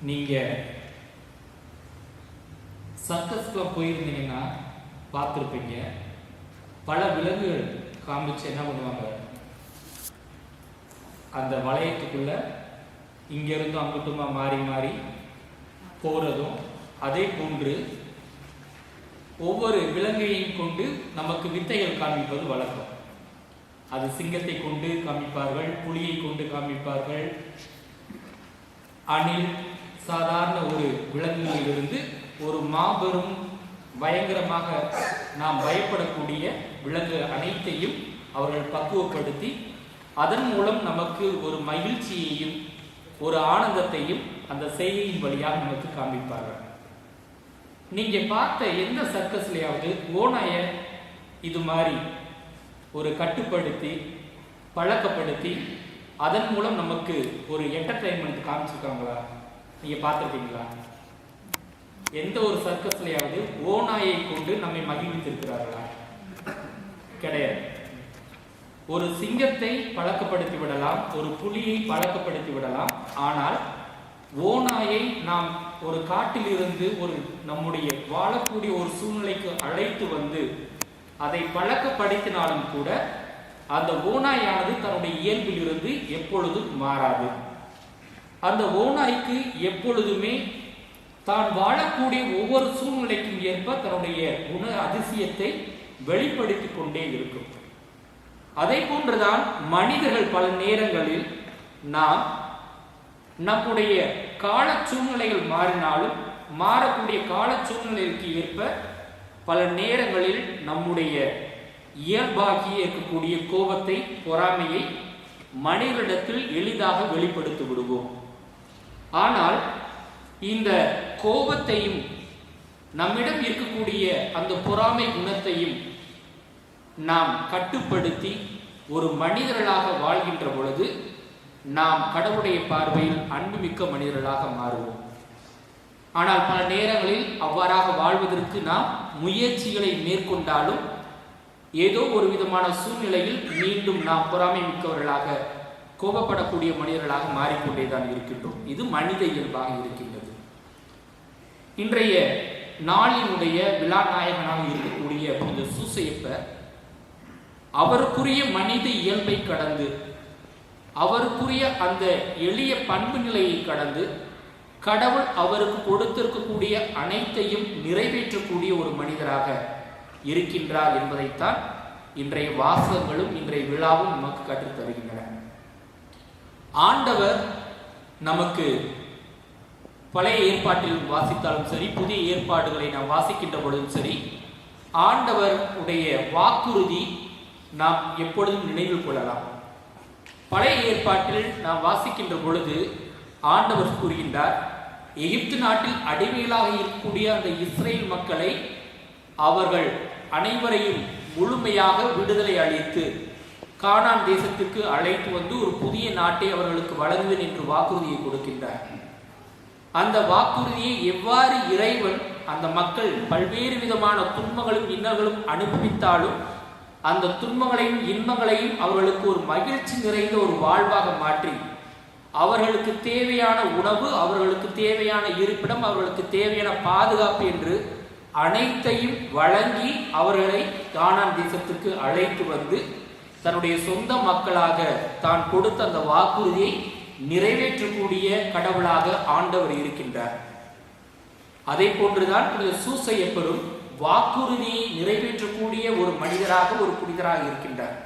நீங்க சர்க்கஸ்ல போயிருந்தீங்கன்னா பார்த்துருப்பீங்க, பல விலங்குகள் காமிச்சு என்ன பண்ணுவாங்க, அந்த வளையத்துக்குள்ள இங்கிருந்தும் அங்கிட்டுமா மாறி மாறி போறதும், அதே போன்று ஒவ்வொரு விலங்கையும் கொண்டு நமக்கு வித்தைகள் காண்பிப்பது வழக்கம். அது சிங்கத்தை கொண்டு காமிப்பார்கள், புலியை கொண்டு காமிப்பார்கள், அணில், சாதாரண ஒரு விலங்குகளிலிருந்து ஒரு மாபெரும் பயங்கரமாக நாம் பயப்படக்கூடிய விலங்கு அனைத்தையும் அவர்கள் பக்குவப்படுத்தி அதன் மூலம் நமக்கு ஒரு மகிழ்ச்சியையும் ஒரு ஆனந்தத்தையும் அந்த செய்கையின் வழியாக நமக்கு காண்பிப்பார்கள். நீங்க பார்த்த எந்த சர்க்கஸ்லையாவது ஓநாய இது மாதிரி ஒரு கட்டுப்படுத்தி பழக்கப்படுத்தி அதன் மூலம் நமக்கு ஒரு என்டர்டைன்மெண்ட் காமிச்சிருக்காங்களா? நீங்க பார்த்துருக்கீங்களா? எந்த ஒரு சர்க்கஸ்லையாவது ஓநாயை கொண்டு நம்மை மகிழ்வித்திருக்கிறார்களா? கிடையாது. ஒரு சிங்கத்தை பழக்கப்படுத்தி விடலாம், ஒரு புலியை பழக்கப்படுத்தி விடலாம். ஆனால் ஓநாயை நாம் ஒரு காட்டிலிருந்து ஒரு நம்முடைய வாழக்கூடிய ஒரு சூழ்நிலைக்கு அழைத்து வந்து அதை பழக்கப்படுத்தினாலும் கூட அந்த ஓநாயானது தன்னுடைய இயல்பிலிருந்து எப்பொழுதும் மாறாது. அந்த ஓநாய்க்கு எப்பொழுதுமே தான் வாழக்கூடிய ஒவ்வொரு சூழ்நிலைக்கும் ஏற்ப தன்னுடைய குண அதிசயத்தை வெளிப்படுத்தி கொண்டே இருக்கும். அதே போன்றுதான் மனிதர்கள் பல நேரங்களில் நாம் நம்முடைய கால சூழ்நிலைகள் மாறினாலும் மாறக்கூடிய கால சூழ்நிலைக்கு ஏற்ப பல நேரங்களில் நம்முடைய இயல்பாகி இருக்கக்கூடிய கோபத்தை, பொறாமையை மனிதரிடத்தில் எளிதாக வெளிப்படுத்தி விடுவோம். ஆனால் இந்த கோபத்தையும் நம்மிடம் இருக்கக்கூடிய அந்த பொறாமை குணத்தையும் நாம் கட்டுப்படுத்தி ஒரு மனிதர்களாக வாழ்கின்ற பொழுது நாம் கடவுளுடைய பார்வையில் அன்புமிக்க மனிதர்களாக மாறுவோம். ஆனால் பல நேரங்களில் அவ்வாறாக வாழ்வதற்கு நாம் முயற்சிகளை மேற்கொண்டாலும் ஏதோ ஒரு விதமான சூழ்நிலையில் மீண்டும் நாம் பொறாமை மிக்கவர்களாக, கோபப்படக்கூடிய மனிதர்களாக மாறிக்கொண்டேதான் இருக்கின்றோம். இது மனித இயல்பாக இருக்கின்றது. இன்றைய நாளினுடைய விழா நாயகனாக இருக்கக்கூடிய புனித சூசையப்பர் அவருக்குரிய மனித இயல்பை கடந்து, அவருக்குரிய அந்த எளிய பண்பு நிலையை கடந்து கடவுள் அவருக்கு கொடுத்திருக்கக்கூடிய அனைத்தையும் நிறைவேற்றக்கூடிய ஒரு மனிதராக இருக்கின்றார் என்பதைத்தான் இன்றைய வாசகங்களும் இன்றைய விழாவும் நமக்கு கற்றுத் தருகின்றன. ஆண்டவர் நமக்கு பழைய ஏற்பாட்டில் வாசித்தாலும் சரி, புதிய ஏற்பாடுகளை நாம் வாசிக்கின்ற பொழுதும் சரி, ஆண்டவர் உடைய வாக்குறுதி நாம் எப்பொழுதும் நினைவில் கொள்ளலாம். பழைய ஏற்பாட்டில் நாம் வாசிக்கின்ற பொழுது ஆண்டவர் கூறுகின்றார், எகிப்து நாட்டில் அடிமைகளாக இருக்கக்கூடிய அந்த இஸ்ரேல் மக்களை அவர்கள் அனைவரையும் முழுமையாக விடுதலை அளித்து கானான் தேசத்திற்கு அழைத்து வந்து ஒரு புதிய நாட்டை அவர்களுக்கு வழங்குவேன் என்று வாக்குறுதியை கொடுக்கின்றார். அந்த வாக்குறுதியை எவ்வாறு இறைவன் அந்த மக்கள் பல்வேறு விதமான துன்பங்களும் இன்னல்களும் அனுபவித்தாலும் அந்த துன்பங்களையும் இன்பங்களையும் அவர்களுக்கு ஒரு மகிழ்ச்சி நிறைந்த ஒரு வாழ்வாக மாற்றி, அவர்களுக்கு தேவையான உணவு, அவர்களுக்கு தேவையான இருப்பிடம், அவர்களுக்கு தேவையான பாதுகாப்பு என்று அனைத்தையும் வழங்கி அவர்களை கானான் தேசத்திற்கு அழைத்து வந்து தன்னுடைய சொந்த மக்களாக தான் கொடுத்த அந்த வாக்குறுதியை நிறைவேற்றக்கூடிய கடவுளாக ஆண்டவர் இருக்கின்றார். அதே போன்றுதான் சூசையப்பரும் வாக்குறுதியை நிறைவேற்றக்கூடிய ஒரு மனிதராக, ஒரு புனிதராக இருக்கின்றார்.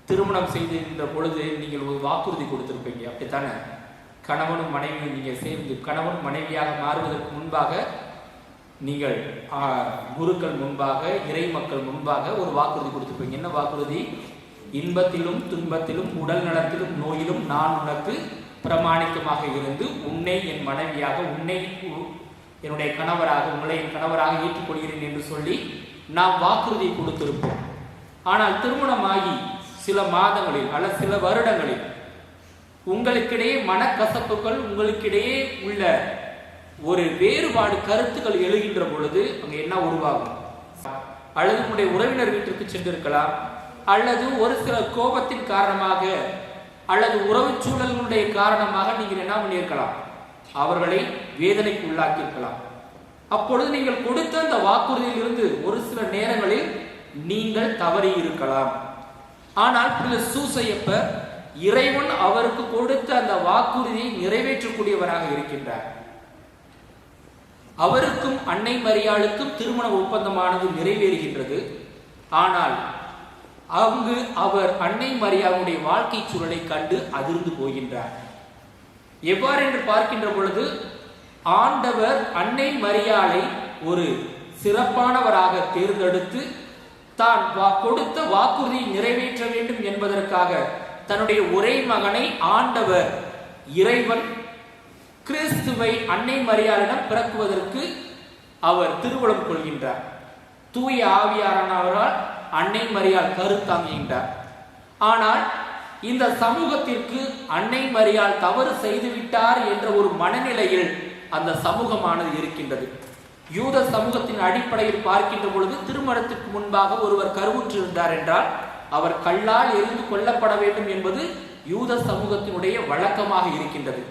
திருமணம் செய்திருந்த பொழுது நீங்கள் ஒரு வாக்குறுதி கொடுத்திருப்பீங்க, அப்படித்தானே? கணவனும் மனைவியும் நீங்கள் சேர்ந்து கணவன் மனைவியாக மாறுவதற்கு முன்பாக நீங்கள் குருக்கள் முன்பாக, இறை மக்கள் முன்பாக ஒரு வாக்குறுதி கொடுத்திருப்பீங்க. என்ன வாக்குறுதி? இன்பத்திலும் துன்பத்திலும் உடல் நலத்திலும் நோயிலும் நான் உனக்கு பிரமாணிக்கமாக இருந்து உன்னை என் மனைவியாக, உன்னை என்னுடைய கணவராக, உங்களை என் கணவராக ஏற்றுக்கொள்கிறேன் என்று சொல்லி நாம் வாக்குறுதியை கொடுத்திருப்போம். ஆனால் திருமணமாகி சில மாதங்களில் அல்லது சில வருடங்களில் உங்களுக்கிடையே மனக்கசப்புகள், உங்களுக்கிடையே உள்ள ஒரு வேறுபாடு கருத்துக்கள் எழுகின்ற பொழுது அங்கே என்ன உருவாகும்? அல்லது உங்களுடைய உறவினர் வீட்டிற்கு சென்றிருக்கலாம், அல்லது ஒரு சில கோபத்தின் காரணமாக அல்லது உறவு சூழல்களுடைய காரணமாக நீங்கள் என்ன பண்ணியிருக்கலாம்? அவர்களை வேதனைக்கு உள்ளாக்கியிருக்கலாம். அப்பொழுது நீங்கள் கொடுத்த அந்த வாக்குறுதியில் இருந்து ஒரு சில நேரங்களில் நீங்கள் தவறி இருக்கலாம். ஆனால் சூசையப்பர் இறைவன் அவருக்கு கொடுத்த அந்த வாக்குறுதியை நிறைவேற்றக்கூடியவராக இருக்கின்றார். அவருக்கும் அன்னை மரியாளுக்கும் திருமண ஒப்பந்தமானது நிறைவேறுகின்றது. ஆனால் அங்கு அவர் அன்னை மரியாளுடைய வாழ்க்கை சூழலை கண்டு அதிர்ந்து போகின்றார். எவ்வாறு என்று பார்க்கின்ற பொழுது ஆண்டவர் அன்னை மரியாளை ஒரு சிறப்பானவராக தேர்ந்தெடுத்து தான் கொடுத்த வாக்குறுதியை நிறைவேற்ற வேண்டும் என்பதற்காக தன்னுடைய ஒரே மகனை ஆண்டவர் இறைவன் கிறிஸ்துவை அன்னை மரியாளிடம் பிறக்குவதற்கு அவர் திருவுளம் கொள்கின்றார். தூய ஆவியாரானவரால் அன்னை மரியாள் கருத்தாங்குகின்றார். ஆனால் இந்த சமூகத்திற்கு அன்னை மரியாள் தவறு செய்துவிட்டார் என்ற ஒரு மனநிலையில் அந்த சமூகமானது இருக்கின்றது. யூத சமூகத்தின் அடிப்படையில் பார்க்கின்ற பொழுது திருமணத்திற்கு முன்பாக ஒருவர் கருவுற்றிருந்தார் என்றால் அவர் கல்லால் எரிந்து கொல்லப்பட வேண்டும் என்பது யூத சமூகத்தினுடைய வழக்கமாக இருக்கின்றது.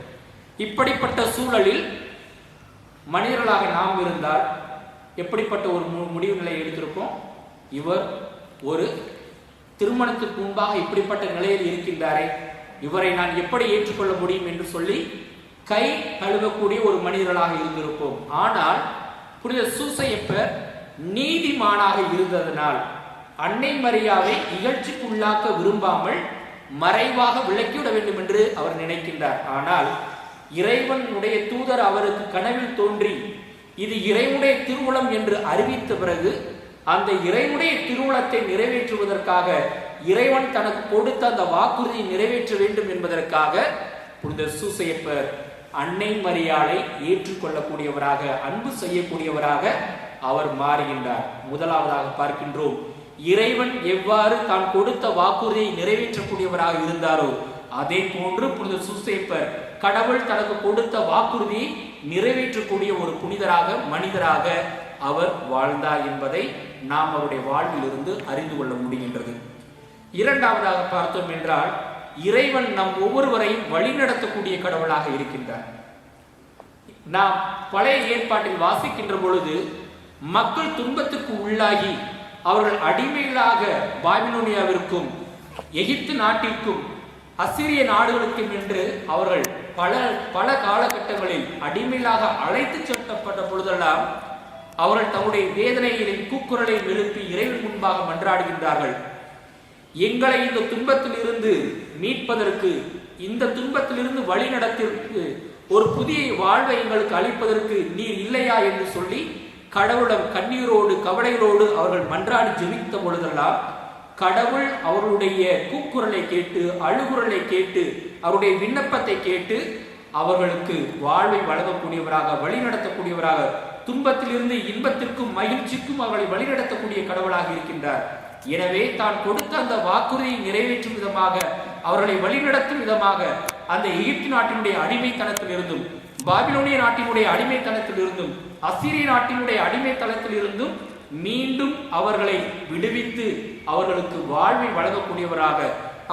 இப்படிப்பட்ட சூழலில் மனிதர்களாக நாம் இருந்தால் எப்படிப்பட்ட ஒரு முடிவு நிலையை எடுத்திருப்போம்? இவர் ஒரு திருமணத்திற்கு முன்பாக இப்படிப்பட்ட நிலையில் இருக்கின்றாரே, இவரை நான் எப்படி ஏற்றுக்கொள்ள முடியும் என்று சொல்லி கை கழுவக்கூடிய ஒரு மனிதர்களாக இருந்திருப்போம். ஆனால் புனித சூசையப்பர் நீதிமானாக இருந்ததனால் அன்னை மரியாவை இகழ்ச்சிக்கு உள்ளாக்க விரும்பாமல் மறைவாக விலக்கிவிட வேண்டும் என்று அவர் நினைக்கின்றார். ஆனால் இறைவனுடைய தூதர் அவருக்கு கனவில் தோன்றி இது இறைவனுடைய திருவுளம் என்று அறிவித்த பிறகு அந்த இறைவனுடைய திருவுளத்தை நிறைவேற்றுவதற்காக இறைவன் தனக்கு கொடுத்த அந்த வாக்குறுதியை நிறைவேற்ற வேண்டும் என்பதற்காக புனித சூசையப்பர் அன்னை மரியாளை ஏற்றுக்கொள்ளக்கூடியவராக, அன்பு செய்யக்கூடியவராக அவர் மாறுகின்றார். முதலாவதாக பார்க்கின்றோம், இறைவன் எவ்வாறு தான் கொடுத்த வாக்குறுதியை நிறைவேற்றக்கூடியவராக இருந்தாரோ அதே போன்று புனித சூசையப்பர் கடவுள் தனக்கு கொடுத்த வாக்குறுதியை நிறைவேற்றக்கூடிய ஒரு புனிதராக, மனிதராக அவர் வாழ்ந்தார் என்பதை நாம் அவருடைய வாழ்வில் இருந்து அறிந்து கொள்ள முடிகின்றது. இரண்டாவதாக பார்த்தோம் என்றால் இறைவன் நம் ஒவ்வொருவரையும் வழிநடத்தக்கூடிய கடவுளாக இருக்கின்றார். நாம் பழைய ஏற்பாட்டில் வாசிக்கின்ற பொழுது மக்கள் துன்பத்துக்கு உள்ளாகி அவர்கள் அடிமைகளாக பாபிலோனியாவிற்கும் எகிப்து நாட்டிற்கும் அசிரிய நாடுகளுக்கும் என்று அவர்கள் பல காலகட்டங்களில் அடிமைகளாக அழைத்து செல்லப்பட்ட பொழுதெல்லாம் அவர்கள் தங்களுடைய வேதனைகளின் கூக்குரலை எழுப்பி இறைவன் முன்பாக மன்றாடுகின்றார்கள். எங்களை இந்த துன்பத்தில் இருந்து மீட்பதற்கு, இந்த துன்பத்திலிருந்து வழி நடத்திற்கு, ஒரு புதிய வாழ்வை எங்களுக்கு அளிப்பதற்கு நீர் இல்லையா என்று சொல்லி கடவுளிடம் கண்ணீரோடு கவலைகளோடு அவர்கள் மன்றாடி ஜெபித்த பொழுதெல்லாம் கடவுள் அவர்களுடைய கூக்குரலை கேட்டு, அழுகுரலை கேட்டு, அவருடைய விண்ணப்பத்தை கேட்டு அவர்களுக்கு வாழ்வை வழங்கக்கூடியவராக, வழிநடத்தக்கூடியவராக, துன்பத்திலிருந்து இன்பத்திற்கும் மகிழ்ச்சிக்கும் அவர்களை வழிநடத்தக்கூடிய கடவுளாக இருக்கின்றார். எனவே தான் கொடுத்த அந்த வாக்குறுதியை நிறைவேற்றும் விதமாக, அவர்களை வழிநடத்தும் விதமாக அந்த எகிப்து நாட்டினுடைய அடிமைத்தனத்தில் இருந்தும், பாபிலோனிய நாட்டினுடைய அடிமைத்தனத்தில் இருந்தும், அசீரிய நாட்டினுடைய அடிமைத்தனத்தில் இருந்தும் மீண்டும் அவர்களை விடுவித்து அவர்களுக்கு வாழ்வை வழங்கக்கூடியவராக,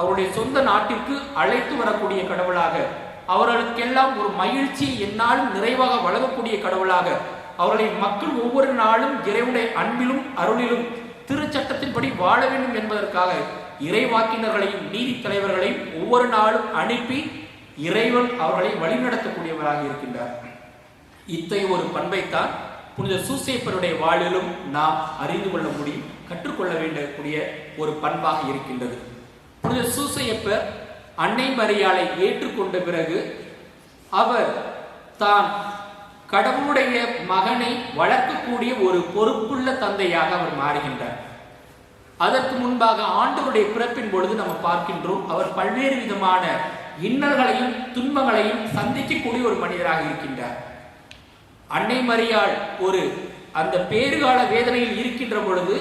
அவருடைய சொந்த நாட்டிற்கு அழைத்து வரக்கூடிய கடவுளாக, அவர்களுக்கெல்லாம் ஒரு மகிழ்ச்சியை எந்நாளும் நிறைவாக வழங்கக்கூடிய கடவுளாக, அவர்களை மக்கள் ஒவ்வொரு நாளும் இறைவனுடைய அன்பிலும் அருளிலும் திருச்சட்டத்தின்படி வாழ வேண்டும் என்பதற்காக இறைவாக்கினர்களையும் நீதி தலைவர்களையும் ஒவ்வொரு நாளும் அனுப்பி இறைவன் அவர்களை வழிநடத்தக்கூடியவராக இருக்கின்றார். இத்தகைய ஒரு பண்பைத்தான் புனித சூசேப்பருடைய வாழ்விலும் நாம் அறிந்து கொள்ள முடியும், கற்றுக்கொள்ள வேண்டிய ஒரு பண்பாக இருக்கின்றது. புனித சூசையப்பர் அன்னை மரியாளை ஏற்றுக்கொண்ட பிறகு அவர் தான் கடவுளுடைய மகனை வளர்க்கக்கூடிய ஒரு பொறுப்புள்ள தந்தையாக அவர் மாறுகின்றார். அதற்கு முன்பாக ஆண்டவருடைய பிறப்பின் பொழுது நம்ம பார்க்கின்றோம், அவர் பல்வேறு விதமான இன்னல்களையும் துன்பங்களையும் சந்திக்கக்கூடிய ஒரு மனிதராக இருக்கின்றார். அன்னை மரியாள் ஒரு அந்த பேறுகால வேதனையில் இருக்கின்ற பொழுது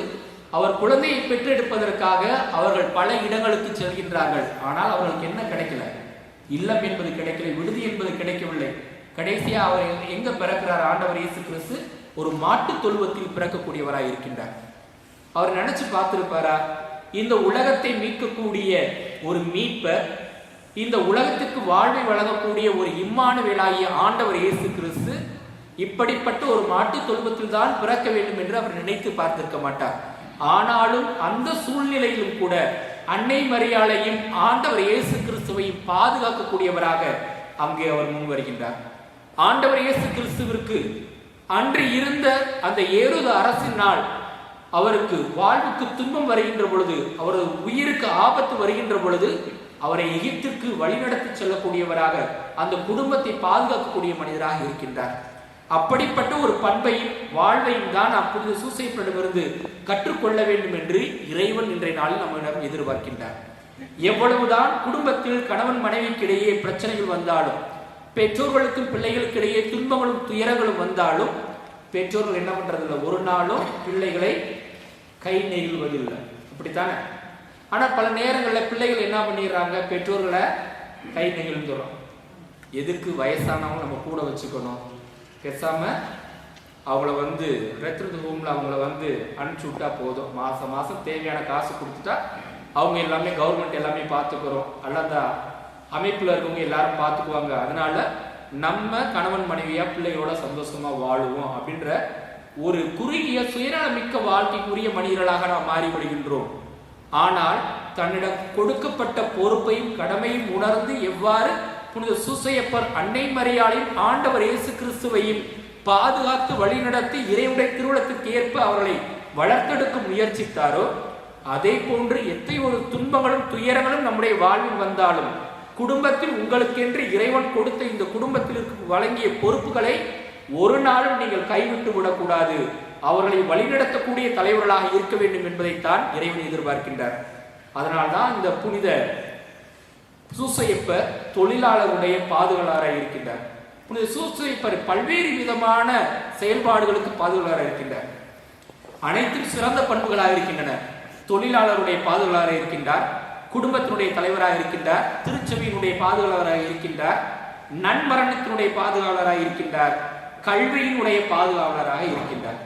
அவர் குழந்தையை பெற்றெடுப்பதற்காக அவர்கள் பல இடங்களுக்கு செல்கின்றார்கள். ஆனால் அவர்களுக்கு என்ன கிடைக்கல? இல்லம் என்பது கிடைக்கல, விடுதி என்பது கிடைக்கவில்லை. கடைசியா அவர் எங்க பிறக்கிறார்? ஆண்டவர் இயேசு கிறிஸ்து ஒரு மாட்டு தொழுவத்தில் பிறக்கக்கூடியவராய் இருக்கின்றார். அவர் நினைச்சு பார்த்திருப்பாரா, இந்த உலகத்தை மீட்கக்கூடிய ஒரு மீட்பர், இந்த உலகத்துக்கு வாழ்வை வழங்கக்கூடிய ஒரு இம்மானுவேலாகிய ஆண்டவர் இயேசு கிறிஸ்து இப்படிப்பட்ட ஒரு மாட்டு தொழுவத்தில் தான் பிறக்க வேண்டும் என்று அவர் நினைத்து பார்த்திருக்க மாட்டார். ஆனாலும் அந்த சூழ்நிலையிலும் கூட அன்னை மரியாளையும் ஆண்டவர் இயேசு கிறிஸ்துவையும் பாதுகாக்கக்கூடியவராக அங்கே அவர் முன் வருகின்றார். ஆண்டவர் இயேசு கிறிஸ்துவிற்கு அன்று இருந்த அந்த ஏரோது அரசினால் அவருக்கு வாழ்வுக்கு துன்பம் வருகின்ற பொழுது, அவரது உயிருக்கு ஆபத்து வருகின்ற பொழுது அவரை எகிப்திற்கு வழிநடத்தி செல்லக்கூடியவராக, அந்த குடும்பத்தை பாதுகாக்கக்கூடிய மனிதராக இருக்கின்றார். அப்படிப்பட்ட ஒரு பண்பையும் வாழ்வையும் தான் நாம் புனித சூசையப்பரிடமிருந்து கற்றுக்கொள்ள வேண்டும் என்று இறைவன் இன்றைய நாளில் நம்மிடம் எதிர்பார்க்கின்றார். எவ்வளவுதான் குடும்பத்தில் கணவன் மனைவிக்கு இடையே பிரச்சனைகள் வந்தாலும், பெற்றோர்களுக்கும் பிள்ளைகளுக்கு இடையே துன்பங்களும் துயரங்களும் வந்தாலும் பெற்றோர்கள் என்ன பண்றதில்லை, ஒரு நாளும் பிள்ளைகளை கை நெகிழ்வதில்லை, அப்படித்தானே? ஆனா பல நேரங்களில் பிள்ளைகள் என்ன பண்ணிடுறாங்க, பெற்றோர்களை கை நெகிழ்ந்துடும். எதுக்கு? வயசானவங்க நம்ம கூட வச்சுக்கணும், பேசாம அவங்கள ரெத்திருந்த ரூம்ல அவங்கள அனுப்பிச்சு விட்டா போதும், மாசம் மாசம் தேவையான காசு கொடுத்துட்டா அவங்க எல்லாமே கவர்மெண்ட் எல்லாமே பார்த்துக்கிறோம், அல்ல அமைப்புல இருக்கவங்க எல்லாரும் பார்த்துக்குவாங்க, அதனால நம்ம கணவன் மனைவியா பிள்ளைகளோட சந்தோஷமா வாழுவோம் அப்படின்ற ஒரு குறுகிய சுயநலமிக்க வாழ்க்கைக்குரிய மனிதர்களாக நாம் மாறிவிடுகின்றோம். ஆனால் தன்னிடம் கொடுக்கப்பட்ட பொறுப்பையும் கடமையும் உணர்ந்து எவ்வாறு புனித சூசையப்பர் அன்னை மரியாளையும் ஆண்டவர் இயேசு கிறிஸ்துவையும் பாதுகாத்து வழிநடத்தி இறைவனுடைய திருவுளத்துக்கு ஏற்ப அவர்களை வளர்த்தெடுக்க முயற்சித்தாரோ, அதே போன்று எத்தனை ஒரு துன்பங்களும் துயரங்களும் நம்முடைய வாழ்வில் வந்தாலும் குடும்பத்தில் உங்களுக்கென்று இறைவன் கொடுத்த இந்த குடும்பத்தில் வழங்கிய பொறுப்புகளை ஒரு நாளும் நீங்கள் கைவிட்டு விடக்கூடாது, அவர்களை வழிநடத்தக்கூடிய தலைவர்களாக இருக்க வேண்டும் என்பதைத்தான் இறைவன் எதிர்பார்க்கின்றார். அதனால்தான் இந்த புனித சூசையப்பர் தொழிலாளருடைய பாதுகாவலராக இருக்கின்றார். புனித சூசையப்பர் பல்வேறு விதமான செயல்பாடுகளுக்கு பாதுகாவலராக இருக்கின்றார். அனைத்தும் சிறந்த பண்புகளாக இருக்கின்றன. தொழிலாளருடைய பாதுகாவலராக இருக்கின்றார், குடும்பத்தினுடைய தலைவராக இருக்கின்றார், திருச்சபையினுடைய பாதுகாவலராக இருக்கின்றார், நன்மரணத்தினுடைய பாதுகாவலராக இருக்கின்றார், கல்வியினுடைய பாதுகாவலராக இருக்கின்றார்.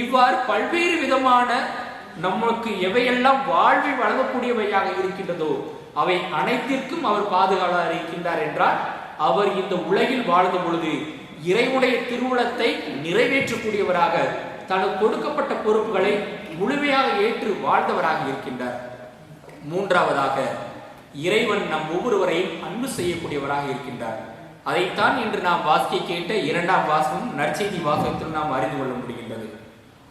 இவ்வாறு பல்வேறு விதமான நமக்கு எவையெல்லாம் வாழ்வை வழங்கக்கூடியவையாக இருக்கின்றதோ அவை அனைத்திற்கும் அவர் பாதுகாவலராக இருக்கின்றார் என்றால் அவர் இந்த உலகில் வாழ்ந்த பொழுது இறைவனுடைய திருவுளத்தை நிறைவேற்றக்கூடியவராக தனக்கு கொடுக்கப்பட்ட பொறுப்புகளை முழுமையாக ஏற்று வாழ்ந்தவராக இருக்கின்றார். மூன்றாவதாக இறைவன் நம் ஒவ்வொருவரையும் அன்பு செய்யக்கூடியவராக இருக்கின்றார். அதைத்தான் இன்று நாம் வாசிக்க கேட்ட இரண்டாம் வாசகம் நற்செய்தி வாசகத்தில் நாம் அறிந்து கொள்ள முடிகின்றது.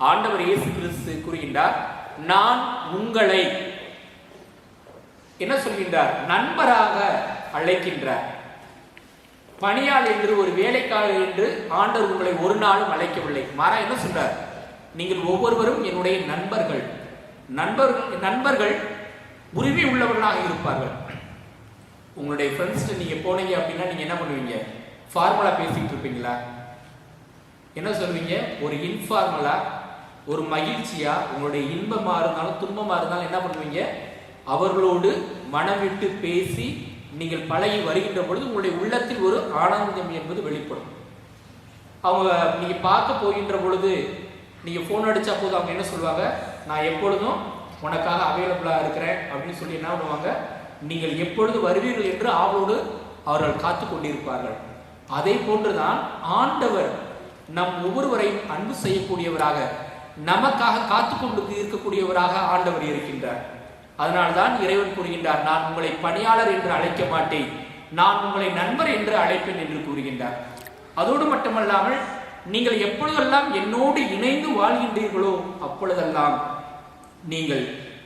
ஆண்டவர் இயேசு கிறிஸ்து கூறுகின்றார், நான் உங்களை என்ன சொல்கின்றார்? நண்பராக அழைக்கின்றார். பணியாள் என்று, ஒரு வேலைக்காரர் என்று ஆண்டவர் உங்களை ஒரு நாளும் அழைக்கவில்லை. மாறா என்ன சொல்றார்? நீங்கள் ஒவ்வொருவரும் என்னுடைய நண்பர்கள். நண்பர்கள் உரிமை உள்ளவர்களாக இருப்பார்கள். உங்களுடைய ஃப்ரெண்ட்ஸ் நீங்க போனீங்க அப்படின்னா நீங்க என்ன பண்ணுவீங்க? ஃபார்மலா பேசிட்டு இருப்பீங்களா? என்ன சொல்வீங்க? ஒரு இன்ஃபார்மலா, ஒரு மகிழ்ச்சியா, உங்களுடைய இன்பமா இருந்தாலும் துன்பமா இருந்தாலும் என்ன பண்ணுவீங்க? அவர்களோடு மனம் விட்டு பேசி நீங்கள் பழகி வருகின்ற பொழுது உங்களுடைய உள்ளத்தில் ஒரு ஆனந்தம் என்பது வெளிப்படும். அவங்க நீங்க பார்க்க போகின்ற பொழுது நீங்க போன் அடிச்சா போது அவங்க என்ன சொல்லுவாங்க? நான் எப்பொழுதும் உனக்காக அவைலபிளா இருக்கிறேன் அப்படின்னு சொல்லி என்ன பண்ணுவாங்க? நீங்கள் எப்பொழுது வருவீர்கள் என்று ஆவலோடு அவர்கள் காத்து கொண்டிருப்பார்கள். அதே போன்றுதான் ஆண்டவர் நம் ஒவ்வொருவரையும் அன்பு செய்யக்கூடியவராக, நமக்காக காத்து கொண்டு இருக்கக்கூடியவராக ஆண்டவர் இருக்கின்றார். அதனால்தான் இறைவன் கூறுகின்றார், நான் உங்களை பணியாளர் என்று அழைக்க மாட்டேன், நான் உங்களை நண்பர் என்று அழைப்பேன் என்று கூறுகின்றார். அதோடு மட்டுமல்லாமல் நீங்கள் எப்பொழுதெல்லாம் என்னோடு இணைந்து வாழ்கின்றீர்களோ அப்பொழுதெல்லாம் நீங்கள்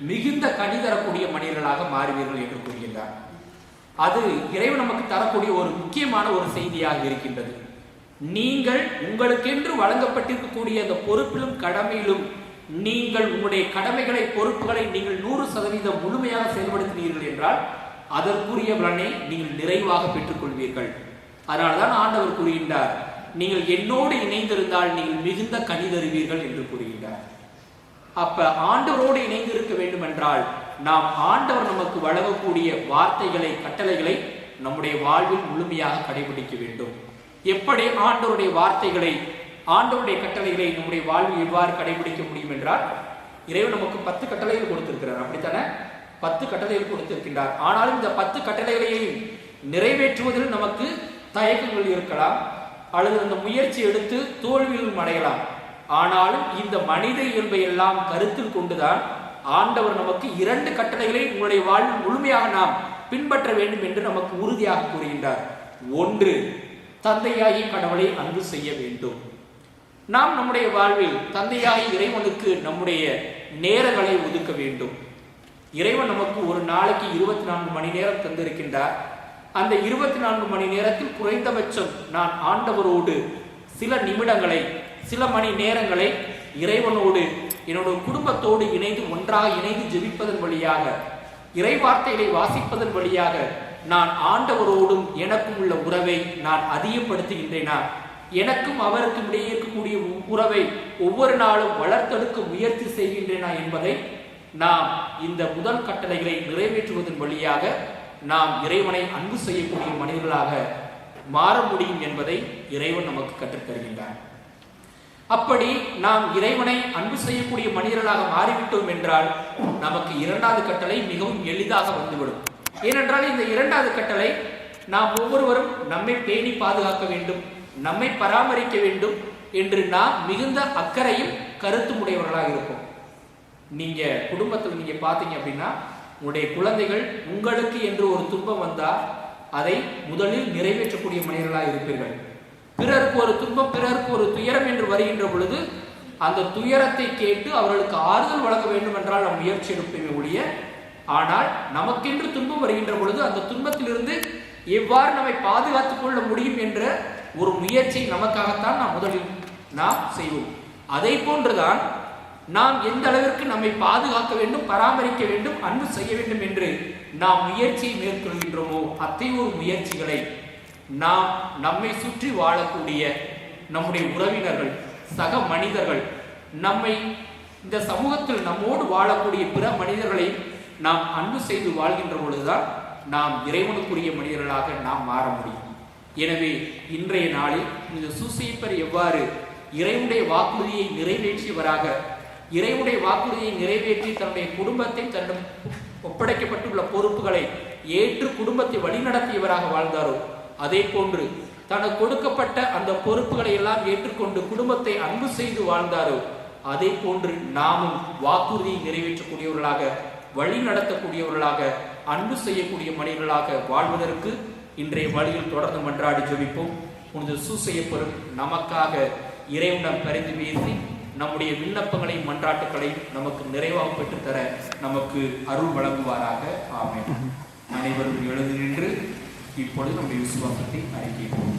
மிகுந்த கனி தரக்கூடிய மனிதர்களாக மாறுவீர்கள் என்று கூறுகின்றார். அது இறைவன் நமக்கு தரக்கூடிய ஒரு முக்கியமான ஒரு செய்தியாக இருக்கின்றது. நீங்கள் உங்களுக்கென்று வழங்கப்பட்டிருக்கக்கூடிய அந்த பொறுப்பிலும் கடமையிலும் நீங்கள் உங்களுடைய கடமைகளை, பொறுப்புகளை நீங்கள் 100% முழுமையாக செயல்படுத்தினீர்கள் என்றால் அதற்குரிய பலனை நீங்கள் நிறைவாக பெற்றுக்கொள்வீர்கள். அதனால்தான் ஆண்டவர் கூறுகின்றார், நீங்கள் என்னோடு இணைந்திருந்தால் நீங்கள் மிகுந்த கனி தருவீர்கள் என்று கூறுகின்றார். அப்ப ஆண்டவரோடு இணைந்து இருக்க வேண்டும் என்றால் நாம் ஆண்டவர் நமக்கு வழங்கக்கூடிய வார்த்தைகளை, கட்டளைகளை நம்முடைய வாழ்வில் முழுமையாக கடைபிடிக்க வேண்டும். எப்படி ஆண்டவருடைய வார்த்தைகளை, ஆண்டவருடைய கட்டளைகளை நம்முடைய வாழ்வில் எவ்வாறு கடைபிடிக்க முடியும் என்றால், இறைவன் நமக்கு 10 கட்டளைகள் கொடுத்திருக்கிறார். அப்படித்தானே? 10 கட்டளைகள் கொடுத்திருக்கின்றார். ஆனாலும் இந்த 10 கட்டளைகளையும் நிறைவேற்றுவதில் நமக்கு தயக்கங்கள் இருக்கலாம், அல்லது அந்த முயற்சி எடுத்து தோல்வியிலும் அடையலாம். ஆனாலும் இந்த மனித இயல்பை எல்லாம் கருத்தில் கொண்டுதான் ஆண்டவர் நமக்கு 2 கட்டளைகளை உங்களுடைய வாழ்வில் முழுமையாக நாம் பின்பற்ற வேண்டும் என்று நமக்கு உறுதியாக கூறுகின்றார். ஒன்று, தந்தையாகிய கடவுளை அன்பு செய்ய வேண்டும். நாம் நம்முடைய வாழ்வில் தந்தையாகிய இறைவனுக்கு நம்முடைய நேரங்களை ஒதுக்க வேண்டும். இறைவன் நமக்கு ஒரு நாளைக்கு 24 மணி நேரம் தந்திருக்கின்றார். அந்த 24 மணி நேரத்தில் குறைந்தபட்சம் நான் ஆண்டவரோடு சில நிமிடங்களை, சில மணி நேரங்களை இறைவனோடு, என்னோட குடும்பத்தோடு இணைந்து ஒன்றாக இணைந்து ஜெபிப்பதன் வழியாக, இறை வார்த்தைகளை வாசிப்பதன் வழியாக நான் ஆண்டவரோடும் எனக்கும் உள்ள உறவை நான் அதிகப்படுத்துகின்றேனா, எனக்கும் அவருக்கும் இடையே இருக்கக்கூடிய உறவை ஒவ்வொரு நாளும் வளர்த்தெடுக்க முயற்சி செய்கின்றேனா என்பதை நாம் இந்த முதல் கட்டளைகளை நிறைவேற்றுவதன் வழியாக நாம் இறைவனை அன்பு செய்யக்கூடிய மனிதர்களாக மாற முடியும் என்பதை இறைவன் நமக்கு கற்றுத்தருகின்றார். அப்படி நாம் இறைவனை அன்பு செய்யக்கூடிய மனிதர்களாக மாறிவிட்டோம் என்றால் நமக்கு 2வது கட்டளை மிகவும் எளிதாக வந்துவிடும். ஏனென்றால் இந்த 2வது கட்டளை, நாம் ஒவ்வொருவரும் நம்மை பேணி பாதுகாக்க வேண்டும், நம்மை பராமரிக்க வேண்டும் என்று நாம் மிகுந்த அக்கறையும் கருத்தும் உடையவர்களாக இருப்போம். நீங்க குடும்பத்தில் நீங்க பார்த்தீங்க அப்படின்னா, உங்களுடைய குழந்தைகள் உங்களுக்கு என்று ஒரு துன்பம் வந்தா அதை முதலில் நிறைவேற்றக்கூடிய மனிதர்களாக இருப்பீர்கள். பிறருக்கு ஒரு துன்பம், பிறருக்கு ஒரு துயரம் என்று வருகின்ற பொழுது அந்த துயரத்தை கேட்டு அவர்களுக்கு ஆறுதல் வழங்க வேண்டும் என்றால் நாம் முயற்சி எடுப்போமே ஒழிய, ஆனால் நமக்கென்று துன்பம் வருகின்ற பொழுது அந்த துன்பத்திலிருந்து எவ்வாறு நம்மை பாதுகாத்துக் கொள்ள முடியும் என்ற ஒரு முயற்சி நமக்காகத்தான் முதலில் நாம் செய்வோம். அதை போன்றுதான் நாம் எந்த அளவிற்கு நம்மை பாதுகாக்க வேண்டும், பராமரிக்க வேண்டும், அன்பு செய்ய வேண்டும் என்று நாம் முயற்சியை மேற்கொள்கின்றோமோ அத்தகைய ஒரு முயற்சிகளை நாம் நம்மை சுற்றி வாழக்கூடிய நம்முடைய உறவினர்கள், சக மனிதர்கள், நம்மை இந்த சமூகத்தில் நம்மோடு வாழக்கூடிய பிற மனிதர்களை நாம் அன்பு செய்து வாழ்கின்ற பொழுதுதான் நாம் இறைவனுக்குரிய மனிதர்களாக நாம் மாற முடியும். எனவே இன்றைய நாளில் இந்த சூசையப்பர் எவ்வாறு இறைவனுடைய வாக்குறுதியை நிறைவேற்றியவராக, இறைவனுடைய வாக்குறுதியை நிறைவேற்றி தன்னுடைய குடும்பத்தை, தன்னுடைய ஒப்படைக்கப்பட்டுள்ள பொறுப்புகளை ஏற்று குடும்பத்தை வழிநடத்தியவராக வாழ்ந்தாரோ, அதே போன்று தனக்கு கொடுக்கப்பட்ட அந்த பொறுப்புகளை எல்லாம் ஏற்றுக்கொண்டு குடும்பத்தை அன்பு செய்து வாழ்ந்தாரோ, அதே போன்று நாமும் வாக்குறுதியை நிறைவேற்றக்கூடியவர்களாக, வழி நடத்தக்கூடியவர்களாக, அன்பு செய்யக்கூடிய மனிதர்களாக வாழ்வதற்கு இன்றைய வழியில் தொடர்ந்து மன்றாடி ஜெபிப்போம். உனது சூசையப்பெரும் நமக்காக இறைவனிடம் பரிந்து பேசி நம்முடைய விண்ணப்பங்களை மன்றாட்டுக்களை நமக்கு நிறைவாக பெற்றுத்தர நமக்கு அருள் வழங்குவாராக. ஆமென். அனைவரும் எழுந்து நின்று இப்பொழுது நம்முடைய விசுவாசத்தை அறிக்கையிடுவோம்.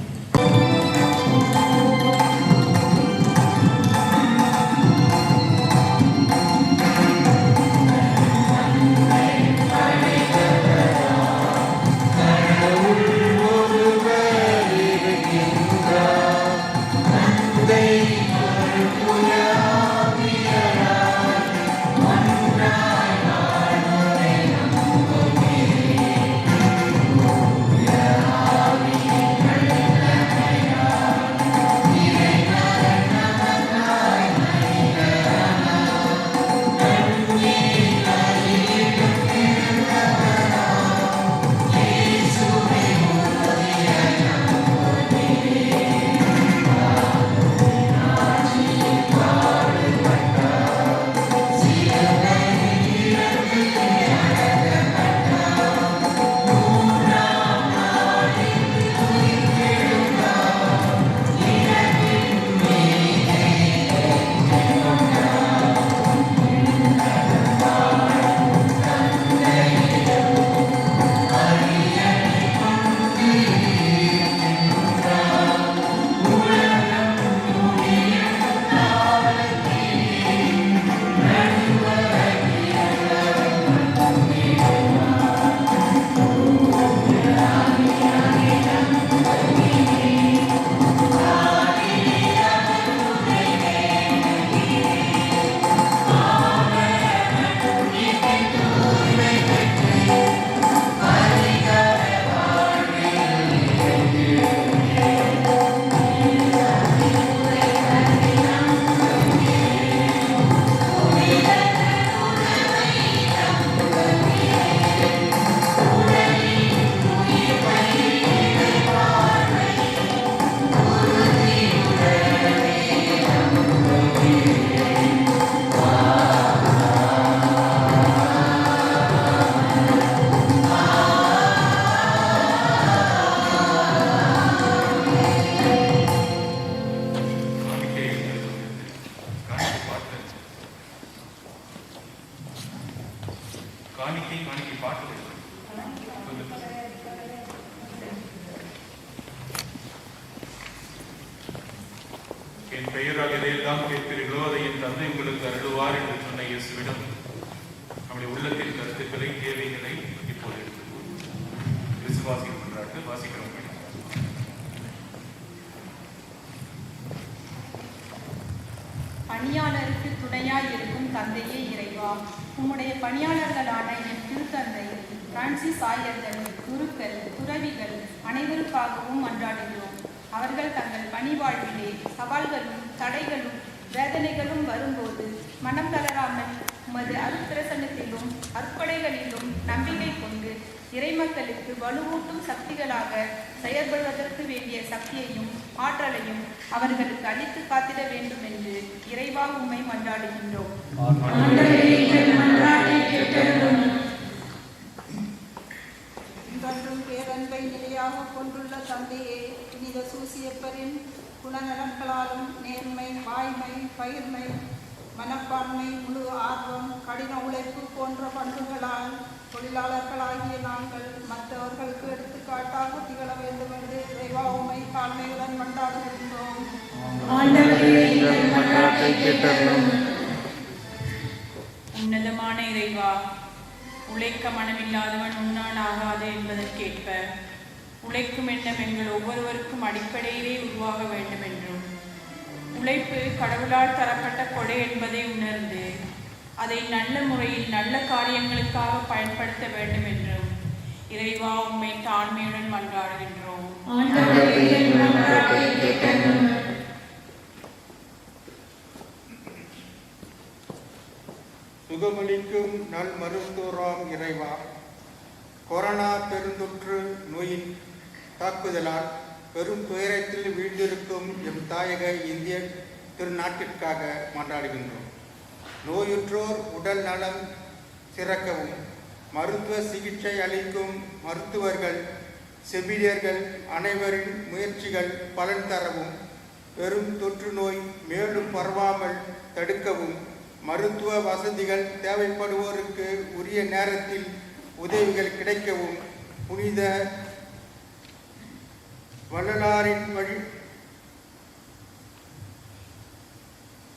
என் பெயரால் எதையெல்லாம் கேட்கிறீர்களோ அதை என் தந்தை உங்களுக்கு அருளுவார் என்று சொன்ன இயேசுவிடம் நம்முடைய உள்ளத்தின் கருத்துக்களை தேவைகளை இப்போது விசுவாசிகள் பண்றாட்டு வாசிக்கிறோம். பணியாளருக்கு துணையாய் இருக்கும் தந்தையே இறைவா, உம்முடைய பணியாளர்களான என் திருத்தந்தை பிரான்சிஸ் ஆயர்கள், குருக்கள், துறவிகள் அனைவருக்காகவும் மன்றாடுகிறோம். அவர்கள் தங்கள் பணி வாழ்விலே சவால்களும் தடைகளும் வேதனைகளும் வரும்போது மனம் தளராமல் உமது அருட்பிரசன்னத்திலும் அற்படைகளிலும் நம்பிக்கை கொண்டு இறைமக்களுக்கு வலுவூட்டும் சக்திகளாக செயல்படுவதற்கு வேண்டிய சக்தியையும் ஆற்றலையும் அவர்களுக்கு அளித்து காத்திட வேண்டும் என்று இறைவா உம்மை மன்றாடுகின்றோம். இன்றும் பேரன்பை நிலையாக கொண்டுள்ள தந்தையே, புனித சூசியப்பரின் குணநலன்களாலும் நேர்மை, வாய்மை, பகிர்மை, மனப்பான்மை, முழு ஆர்வம், கடின உழைப்பு போன்ற பண்புகளால் தொழிலாளர்களாகிய நாங்கள் மற்றவர்களுக்கு எடுத்துக்காட்டாக திகழ வேண்டும் என்று இறைவா உம்மை தாழ்மையுடன் மன்றாடுகின்றோம். உன்னதமான இறைவா, உழைக்க மனமில்லாதவன் உண்ணான் ஆகாது என்பதற்கேற்ப உழைக்கும் எண்ணம் எங்கள் ஒவ்வொருவருக்கும் அடிப்படையிலே உருவாக வேண்டும் என்றும், உழைப்பு கடவுளால் தரப்பட்ட கொடை என்பதை உணர்ந்து அதை நல்ல முறையில் நல்ல காரியங்களுக்காக பயன்படுத்த வேண்டும் என்றும் இறைவா உம்மை தாழ்மையுடன் மன்றாடுகின்றோம். சுகமளிக்கும் நல் மருத்துவராம் இறைவா, கொரோனா பெருந்தொற்று நோயின் தாக்குதலால் பெரும் துயரத்தில் வீழ்ந்திருக்கும் எம் தாயக இந்திய திருநாட்டிற்காக மன்றாடுகின்றோம். நோயுற்றோர் உடல் நலம் சிறக்கவும், மருத்துவ சிகிச்சை அளிக்கும் மருத்துவர்கள் செவிலியர்கள் அனைவரின் முயற்சிகள் பலன் தரவும், பெரும் தொற்று நோய் மேலும் பரவாமல் தடுக்கவும், மருத்துவ வசதிகள் தேவைப்படுவோருக்கு உரிய நேரத்தில் உதவிகள் கிடைக்கவும், புனித வள்ளலாரின்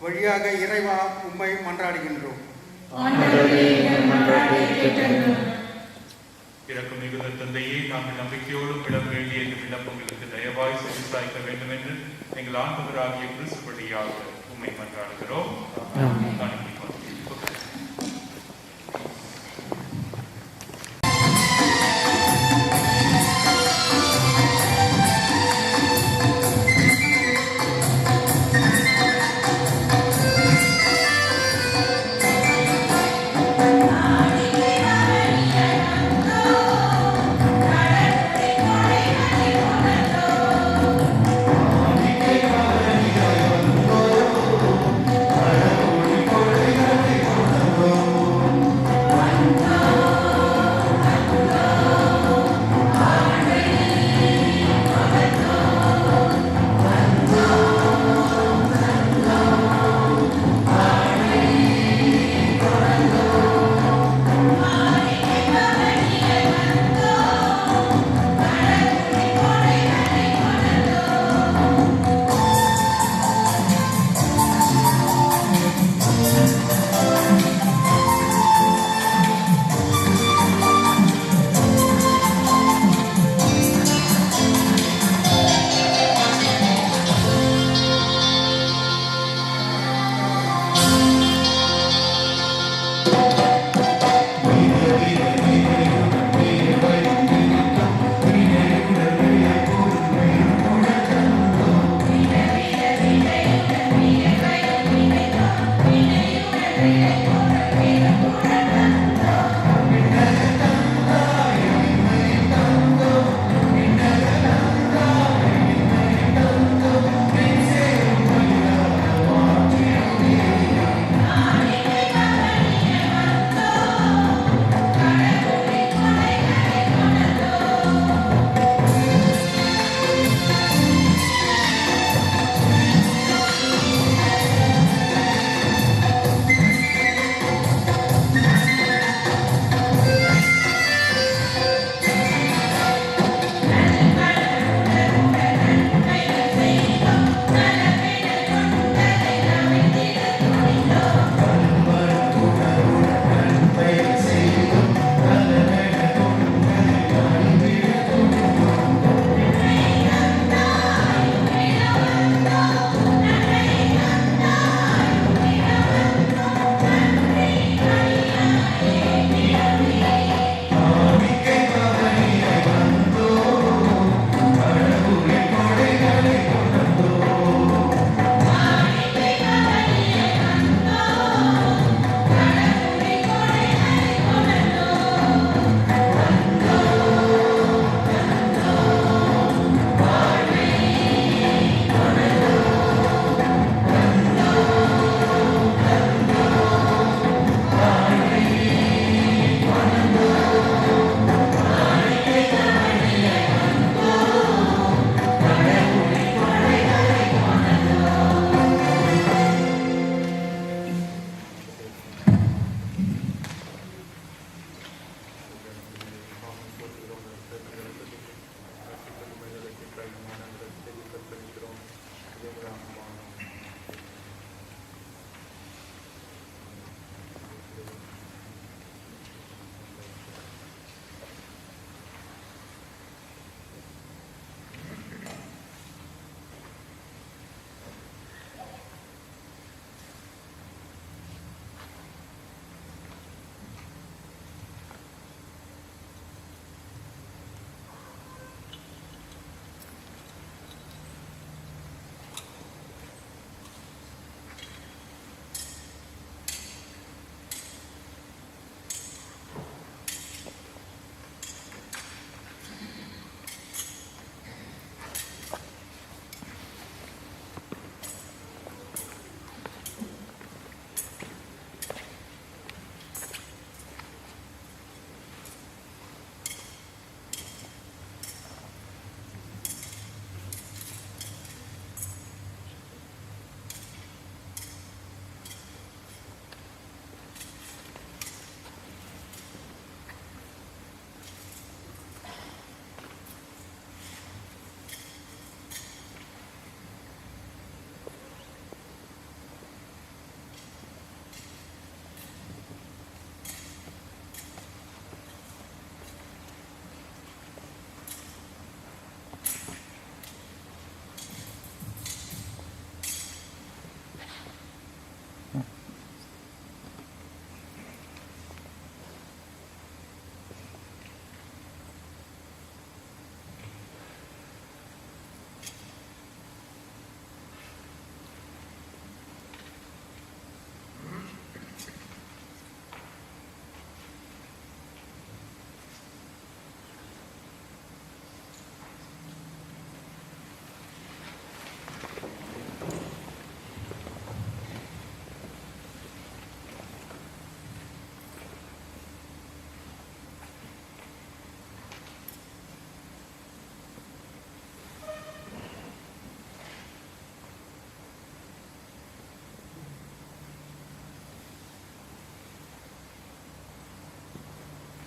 வழியாக இறைவா உம்மை மன்றாடுகின்றோம். இறக்கும் மிகுந்த தந்தையே, நாங்கள் நம்பிக்கையோடு விட வேண்டிய இந்த விண்ணப்பங்களுக்கு தயவாய் செவிசாய்க்க வேண்டும் என்று எங்கள் ஆண்டவராகிய கிறிஸ்து வழியாக உம்மை மன்றாடுகிறோம். Thank you.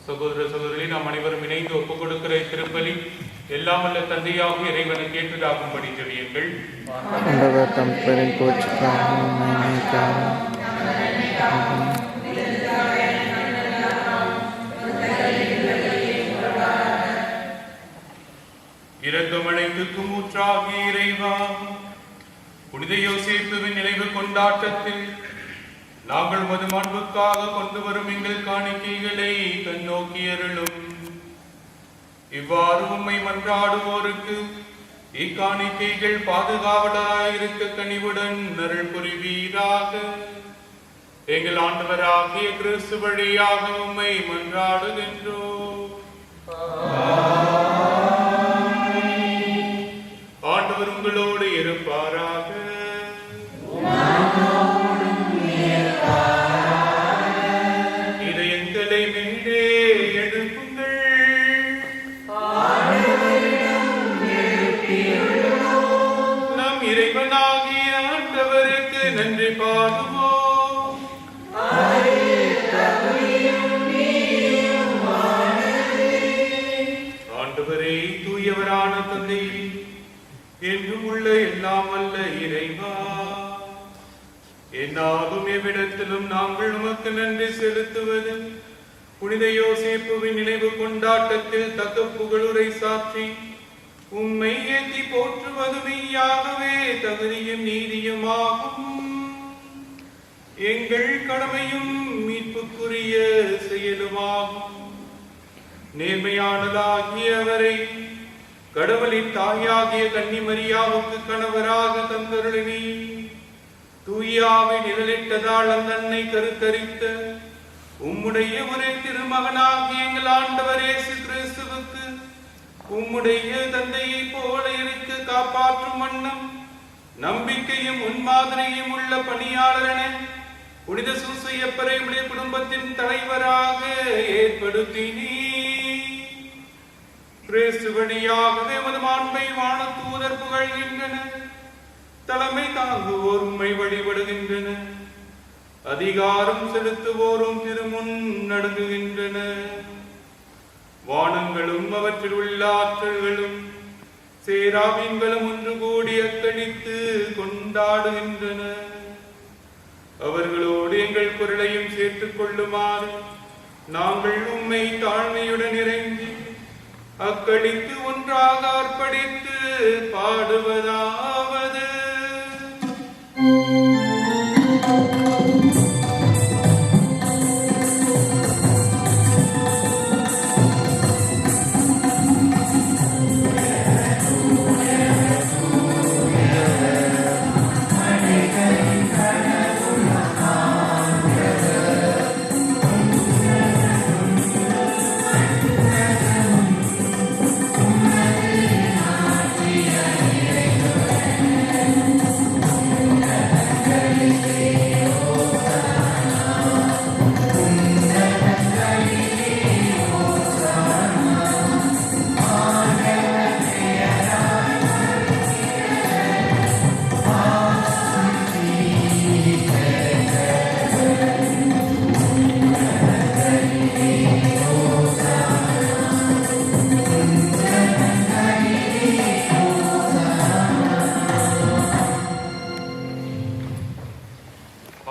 சகோதர சகோதரி, நாம் அனைவரும் இணைந்து ஒப்புக் கொடுக்கிற திருப்பலி எல்லாம் வல்ல தந்தையாக இறைவனுக்கு ஏற்றதாகும்படி ஜெபியுங்கள். ஆண்டவர் தம் பெரும் போற்றுக்காகவும் நன்மைக்காகவும் இரக்கம் அனைத்துக்கும் ஊற்றாகிய இறைவா, புனித யோசேப்புவின் நினைவு கொண்டாட்டத்தில் நாங்கள் உமது மாண்புக்காக கொண்டு வரும் எங்கள் காணிக்கைகளை கண்ணோக்கி அருளும். இவ்வாறு உம்மை மன்றாடுவோருக்கு இக்காணிக்கைகள் பாதுகாவலாயிருக்க கனிவுடன் அருள் புரிவீராக. எங்கள் ஆண்டவராகிய கிறிஸ்து வழியாக உம்மை மன்றாடுகின்றோம். ஆண்டவர் உங்களோடு இருப்பாராக. இதயங்களை மீண்டே எழுப்புங்கள். நம் இறைவனாகிய ஆண்டவருக்கு நன்றி பாடுவோம். ஆண்டவரே, தூயவரான தந்தை, என்றும் உள்ள எல்லாம் அல்ல இறைவா, என்னாலும் எவ்விடத்திலும் நாங்கள் உமக்கு நன்றி செலுத்துவது புனித யோசேப்புவின் நினைவு கொண்டாட்டத்தில் தக்க புகழுரை சாற்றி உம்மை ஏற்றி போற்றுவது மெய்யாகவே தகுதியும் நீதியுமாகும். எங்கள் கடமையும் மீட்புக்குரிய செயலுமாகும். நேர்மையானதாகிய அவரை கடவுளின் தாயாகிய கன்னிமரியாவுக்கு கணவராக தந்தருளினி. தூயாவை நிழலிட்டதால் அந்த அன்னை கருத்தரித்த உம்முடைய ஒரே திருமகனாகிய எங்கள் ஆண்டவர் இயேசு கிறிஸ்துவுக்கு உம்முடைய தந்தையை போல இருக்க காப்பாற்றும் வண்ணம் நம்பிக்கையும் முன்மாதிரியும் உள்ள பணியாளரென புனித சூசையப்பரை உடைய குடும்பத்தின் தலைவராக ஏற்படுத்தினீ. கிறிஸ்து வழியாகவே உமது மாண்பை வான தூதர் புகழ்கின்றன. தலைமை தாங்குவோர் உம்மை வழிபடுகின்றன. அதிகாரம் செலுத்துவோரும் திருமுன் நடுங்குகின்றன. வானங்களும் அவற்றில் உள்ள ஆற்றல்களும் சேராபீன்களும் ஒன்று கூடி அக்கடித்து கொண்டாடுகின்றன. அவர்களோடு எங்கள் குரலையும் சேர்த்துக் கொள்ளுமாறு நாங்கள் உம்மை தாழ்மையுடன் இறங்கி அக்களித்து ஒன்றாக அர்ப்பணித்து பாடுவதாவது.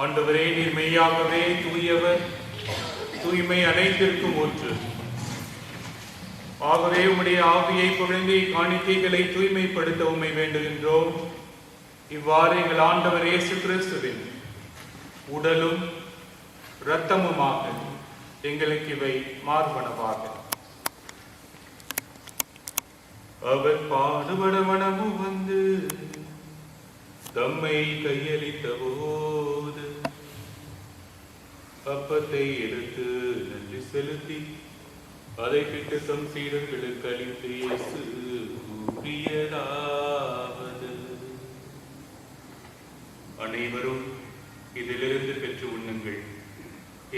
ஆண்டவரே, நீர் மெய்யாகவே தூயவர், தூய்மை அனைத்திற்கும் ஊற்று. ஆகவே உம்முடைய ஆவியை பொழிந்து காணிக்கைகளை தூய்மைப்படுத்த உம்மை வேண்டுகின்றோம். இவ்வாறு எங்கள் ஆண்டவர் இயேசு கிறிஸ்துவின் உடலும் இரத்தமுமாக எங்களுக்கு இவை மார்பனவாக. அவர் பாடுபட மனமும் வந்து தம்மை கையளித்த போது அப்பத்தை எடுத்து நன்றி செலுத்தி அதை பிட்டு தம் சீடர்களுக்கு அளித்து இயேசு கூறியதாவது: அனைவரும் இதிலிருந்து பெற்று உண்ணுங்கள்,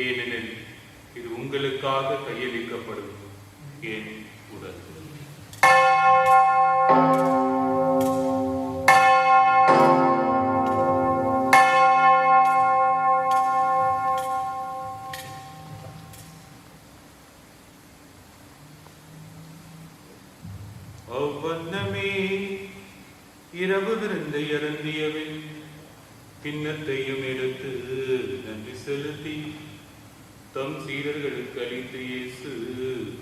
ஏனெனில் இது உங்களுக்காக கையளிக்கப்படும் என் உடல். செலுத்தி தம் சீடர்களுக்கு அளித்து இயேசு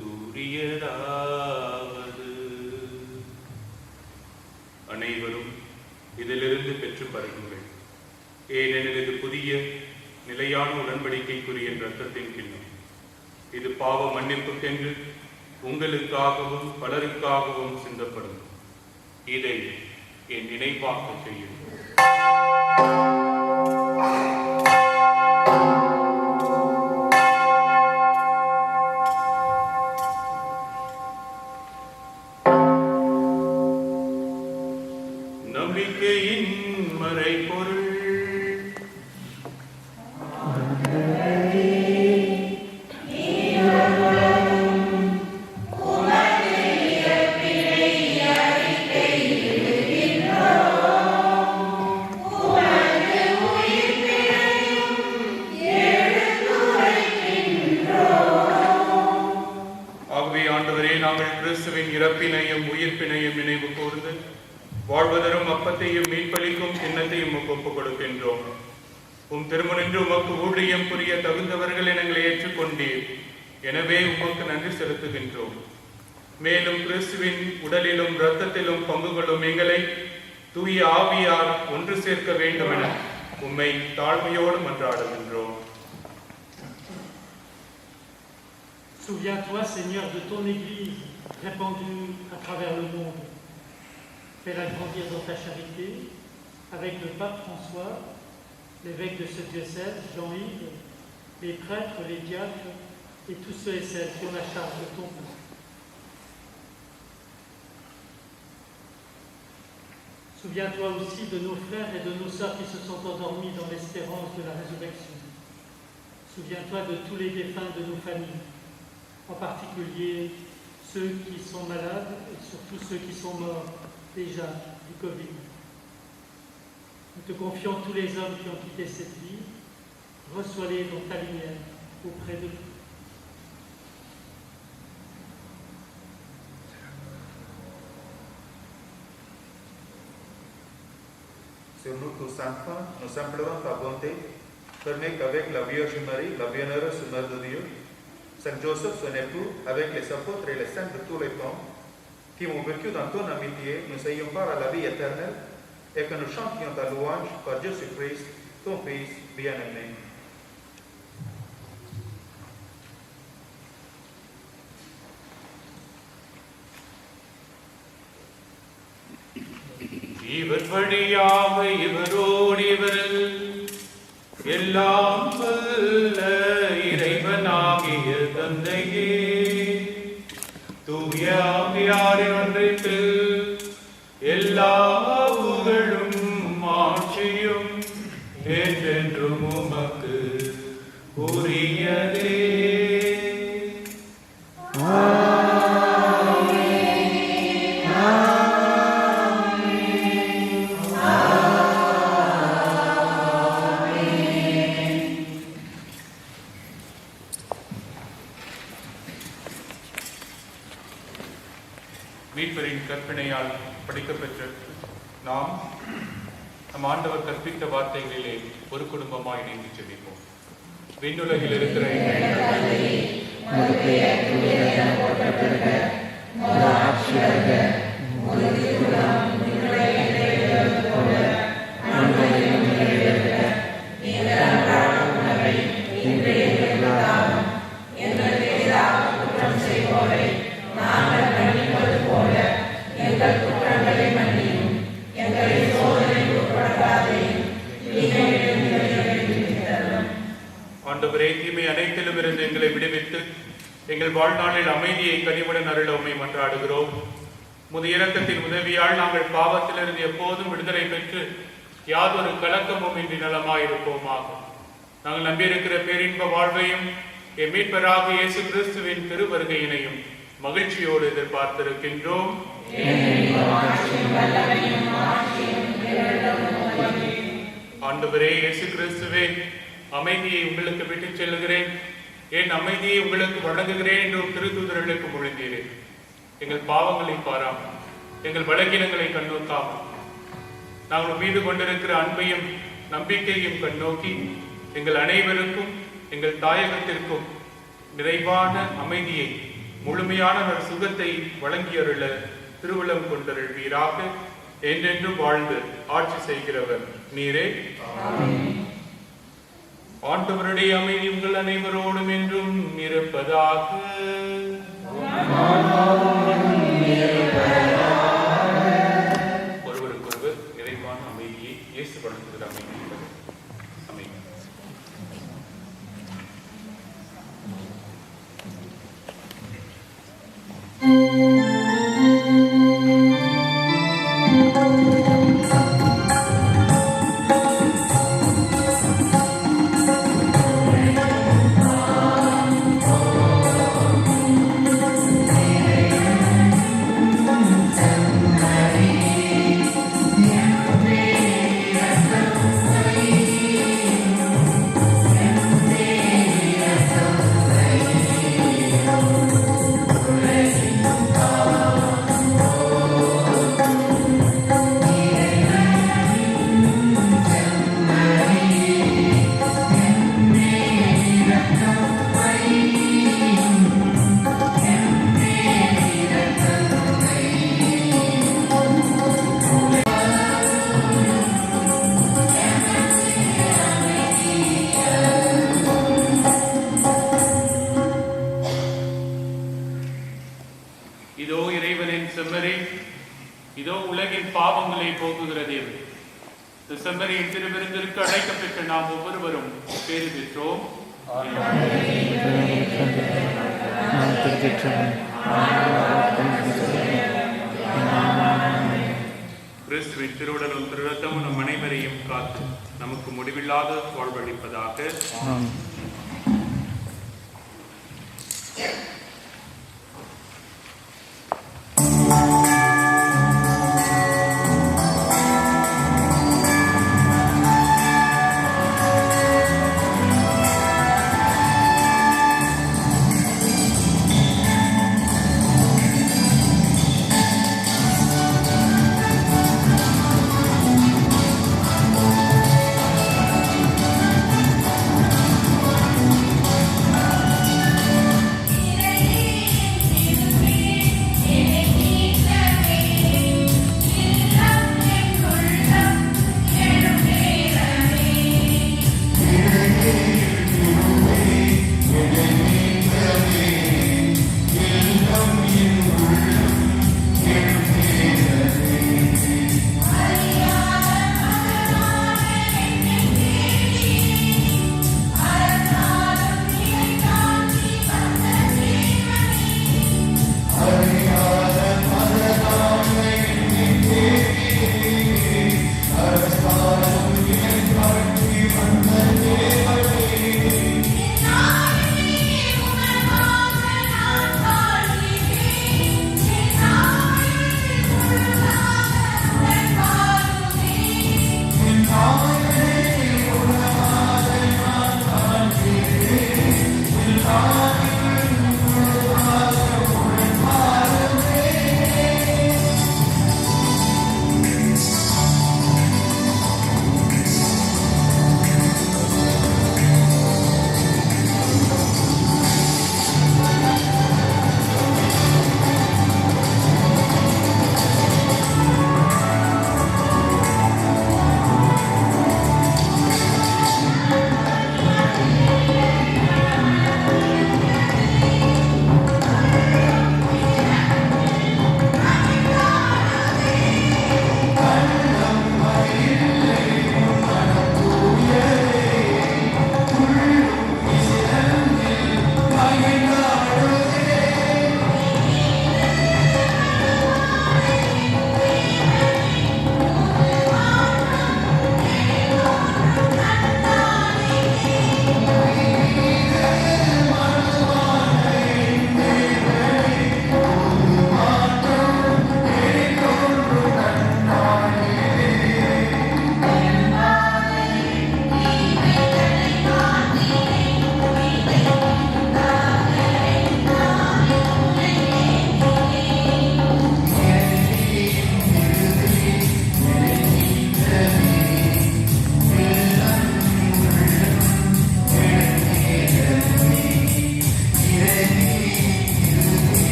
கூறியதாவது: அனைவரும் இதிலிருந்து பெற்று பருகுங்கள். ஏனெனில் இது புதிய நிலையான உடன்படிக்கைக்குரிய இரத்தத்தின் கிண்ணம். இது பாவ மன்னிப்புக்கென்று உங்களுக்காகவும் பலருக்காகவும் சிந்தப்படும். இதை என் நினைவாக்க செய்யும். நம்பிக்கையின் மறைபொருள். இறப்பினையும் உயிர்ப்பினையும் நினைவு கூர்ந்து வாழ்வதரும் அப்பத்தையும் மீட்பளிக்கும் சின்னத்தையும் ஒப்புக் கொடுக்கின்றோம். உம் திருமணின்று உமக்கு ஊழியம் புரிய தகுந்தவர்கள் எங்களை ஏற்றுக்கொண்டீர். எனவே உமக்கு நன்றி செலுத்துகின்றோம். மேலும் கிறிஸ்துவின் உடலிலும் இரத்தத்திலும் பங்கு கொள்ளும் எங்களை தூய ஆவியார் ஒன்று சேர்க்க வேண்டும் என உம்மை தாழ்மையோடு மன்றாடுகின்றோம். Souviens-toi, Seigneur, de ton Église répandue à travers le monde. Fais-la grandir dans ta charité, avec le pape François, l'évêque de ce diocèse, Jean-Yves, les prêtres, les diacres et tous ceux et celles qui ont la charge de ton peuple. Souviens-toi aussi de nos frères et de nos sœurs qui se sont endormis dans l'espérance de la résurrection. Souviens-toi de tous les défunts de nos familles, en particulier ceux qui sont malades et surtout ceux qui sont morts déjà du Covid. Nous te confions tous les hommes qui ont quitté cette vie. Reçois-les dans ta lumière auprès de nous. Sur nous tous enfants, nous implorons ta bonté. Permets qu'avec la Vierge Marie, la bienheureuse Mère de Dieu, Saint Joseph, son époux, avec les apôtres et les saints de tous les temps, qui ont vécu dans ton amitié, nous ayons part à la vie éternelle et que nous chantions ta louange par Jésus-Christ, ton Fils bien-aimé. இவர் வழியாக இவரோடு இவரில் எல்லாம் வல்ல இறைவனாகிய தந்தையே, தூய ஆவியாரின் ஒன்றிப்பில் எல்லா புகழும் ஆட்சியும் என்றென்றும் உமக்கு உரியதே. மீட்பரின் கற்பனையால் படிக்கப்பெற்ற நாம் நம் ஆண்டவர் கற்பித்த வார்த்தைகளிலே ஒரு குடும்பமாய் இணைந்து ஜெபிப்போம். விண்ணுலகில் இருக்கிற ஆண்டவரே, தீமை அனைத்திலும் இருந்து எங்களை விடுவித்து எங்கள் வாழ்நாளில் அமைதியை கனிவுடன் அருள உம்மை மன்றாடுகிறோம். முது இரக்கத்தின் உதவியால் நாங்கள் பாவத்திலிருந்து எப்போதும் விடுதலை பெற்று யாதொரு கலக்கமும் இன்றி நலமாயிருப்போமாக. நாங்கள் நம்பியிருக்கிற பேரின்ப வாழ்வையும் என் மீட்பராக இயேசு கிறிஸ்துவின் திருவருகையினையும் மகிழ்ச்சியோடு எதிர்பார்த்திருக்கின்றோம். ஆண்டவரே இயேசு கிறிஸ்துவே, அமைதியை உங்களுக்கு விட்டுச் செல்கிறேன், என் அமைதியை உங்களுக்கு வழங்குகிறேன் என்று திருத்தூதர்களுக்கு மொழிந்தீரேன். எங்கள் பாவங்களை பாராமல், எங்கள் பலகீனங்களை கண்ணோக்காமல், நாங்கள் மீது கொண்டிருக்கிற அன்பையும் நம்பிக்கையும் கண்ணோக்கி எங்கள் அனைவருக்கும் எங்கள் தாயகத்திற்கும் நிறைவான அமைதியை, முழுமையான சுகத்தை வழங்கியருள திருவுளம் கொண்டருள்வீராக. என்றென்றும் வாழ்ந்து ஆட்சி செய்கிறவர் நீரே. ஆண்டவருடைய அமைதி உங்கள் அனைவரோடும் என்றும் இருப்பதாக. ஒருவருக்கொருவர் நிறைவான அமைதியை இயேசு வழங்குகிற அமைதி. இதோ இறைவனின் செம்மறி, இதோ உலகின் பாவங்களை போக்குகிறது. இந்த செம்மறியின் திருவிருந்திற்கு அழைக்கப்பட்ட நாம் ஒவ்வொருவரும் பேறு பெற்றோம். கிறிஸ்துவின் திருவுடலும் திருரத்தமும் நம் அனைவரையும் காத்து நமக்கு முடிவில்லாத வாழ்வளிப்பதாக.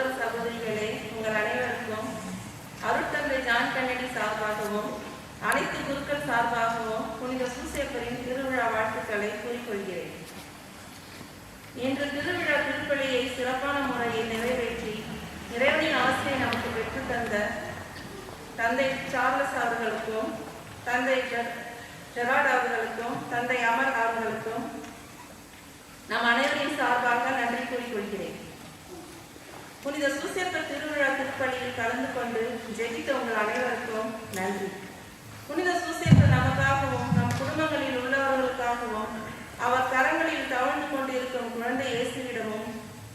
சகோதர சகோதரிகளே, உங்கள் அனைவருக்கும் அருட்தந்தை ஜான் கென்னடி சார்பாகவும் அனைத்து குருக்கள் சார்பாகவும் புனித சூசேப்பரின் திருவிழா வாழ்த்துக்களை கூறிக்கொள்கிறேன். இன்று திருவிழா திருப்பலியை சிறப்பான முறையில் நிறைவேற்றி இறைவனின் ஆசிரியை நமக்கு பெற்று தந்த தந்தை சார்லஸ் அவர்களுக்கும், தந்தை ஜெராட் அவர்களுக்கும், தந்தை அமர் அவர்களுக்கும் நம் அனைவரின் சார்பாக நன்றி கூறிக்கொள்கிறேன். புனித சூசேப்பர் திருவிழா திருப்பலியில் கலந்து கொண்டு ஜெபித்த உங்கள் அனைவருக்கும் நன்றி. புனித சூசேப்பர் நமக்காகவும் நம் குடும்பங்களில் உள்ளவர்களுக்காகவும் அவர் கரங்களில் தவழ்ந்து கொண்டிருக்கும் குழந்தை இயேசுவிடமும்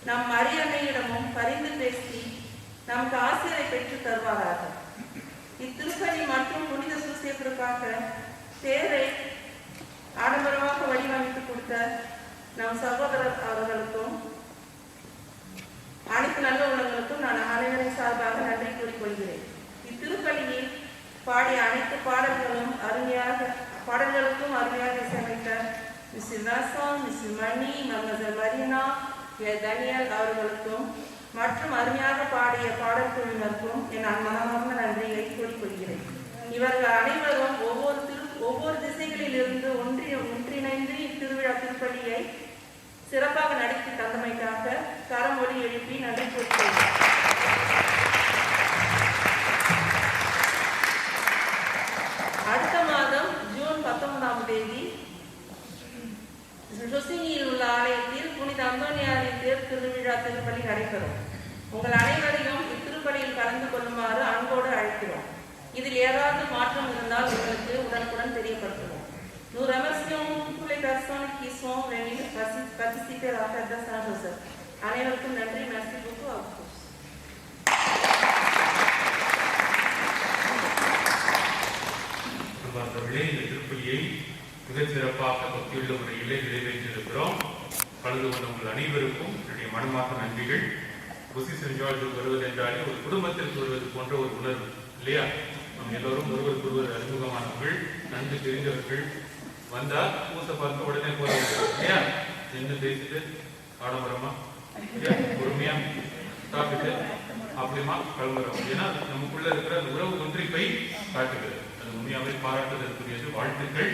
நம் மரியன்னையிடமும் பரிந்து பேசி நமக்கு ஆசிரியரை பெற்று தருவாராக. இத்திருப்பலி மற்றும் புனித சூசேப்பருக்காக தேரை ஆடம்பரமாக வடிவமைத்து கொடுத்த நம் சகோதரர் அவர்களுக்கும் அனைத்து நல்ல உள்ளங்களுக்கும் நான் அனைவரின் சார்பாக நன்றி கூறிக்கொள்கிறேன். இத்திருப்பலியில் பாடிய அனைத்து பாடல்களுக்கும் அருமையாக இசையமைத்த மிஸ்டர் நாசம், மிஸ்டர் மணி, மகதர் மரீனா, டேனியல் அவர்களுக்கும் மற்றும் அருமையாக பாடிய பாடல் குழுவினருக்கும் என் மனமார்ந்த நன்றியை கூறிக்கொள்கிறேன். இவர்கள் அனைவரும் ஒவ்வொரு திசைகளில் இருந்து ஒன்றிணைந்து இத்திருவிழா திருப்பலியை சிறப்பாக நடத்தி தந்தமைக்காக கரம் ஒலி எழுப்பி நன்றி கூறுகிறேன். அடுத்த மாதம் ஜூன் 19ஆம் தேதி ருசினியில் உள்ள ஆலயத்தில் புனித அந்தோனியாரின் தேர் திருவிழா திருப்பலி நடைபெறும். உங்கள் அனைவரையும் இத்திருப்பலியில் கலந்து கொள்ளுமாறு அன்போடு அழைக்கிறோம். இதில் ஏதாவது மாற்றம் இருந்தால் உங்களுக்கு உடனுக்குடன் தெரியப்படுத்துவோம். Nous remercions toutes les personnes qui sont venues participer à la fête de Saint-Joseph. அனைவருக்கும் நன்றி. Merci beaucoup à vous. இந்த திருப்பலியை மிகச் சிறப்பாக பக்தியுள்ள முறையிலே நிறைவேற்றியிருக்கிறோம். கலந்து கொண்ட உங்கள் அனைவருக்கும் என்னுடைய மனமார்ந்த நன்றிகள். குசி சென்ட் ஜார்ஜுக்கு வருவது என்றாலே ஒரு குடும்பத்திற்கு வருவது போன்ற ஒரு உணர்வு இல்லையா? நம் எல்லோரும் ஒருவருக்கு ஒருவர் அறிமுகமானவர்கள், நன்கு தெரிந்தவர்கள். வந்தா பூசை பார்க்க உடனே போறாங்க இல்லையா? நின்று பேசிட்டு ஆடம்பரமா பொறுமையா சாப்பிட்டு அப்படிமா கிளம்புறோம். ஏன்னா நமக்குள்ள இருக்கிற அந்த உறவு ஒன்றிப்பை காட்டுகிறது. அது உண்மையாவே பாராட்டுதற்குரியது. வாழ்த்துக்கள்.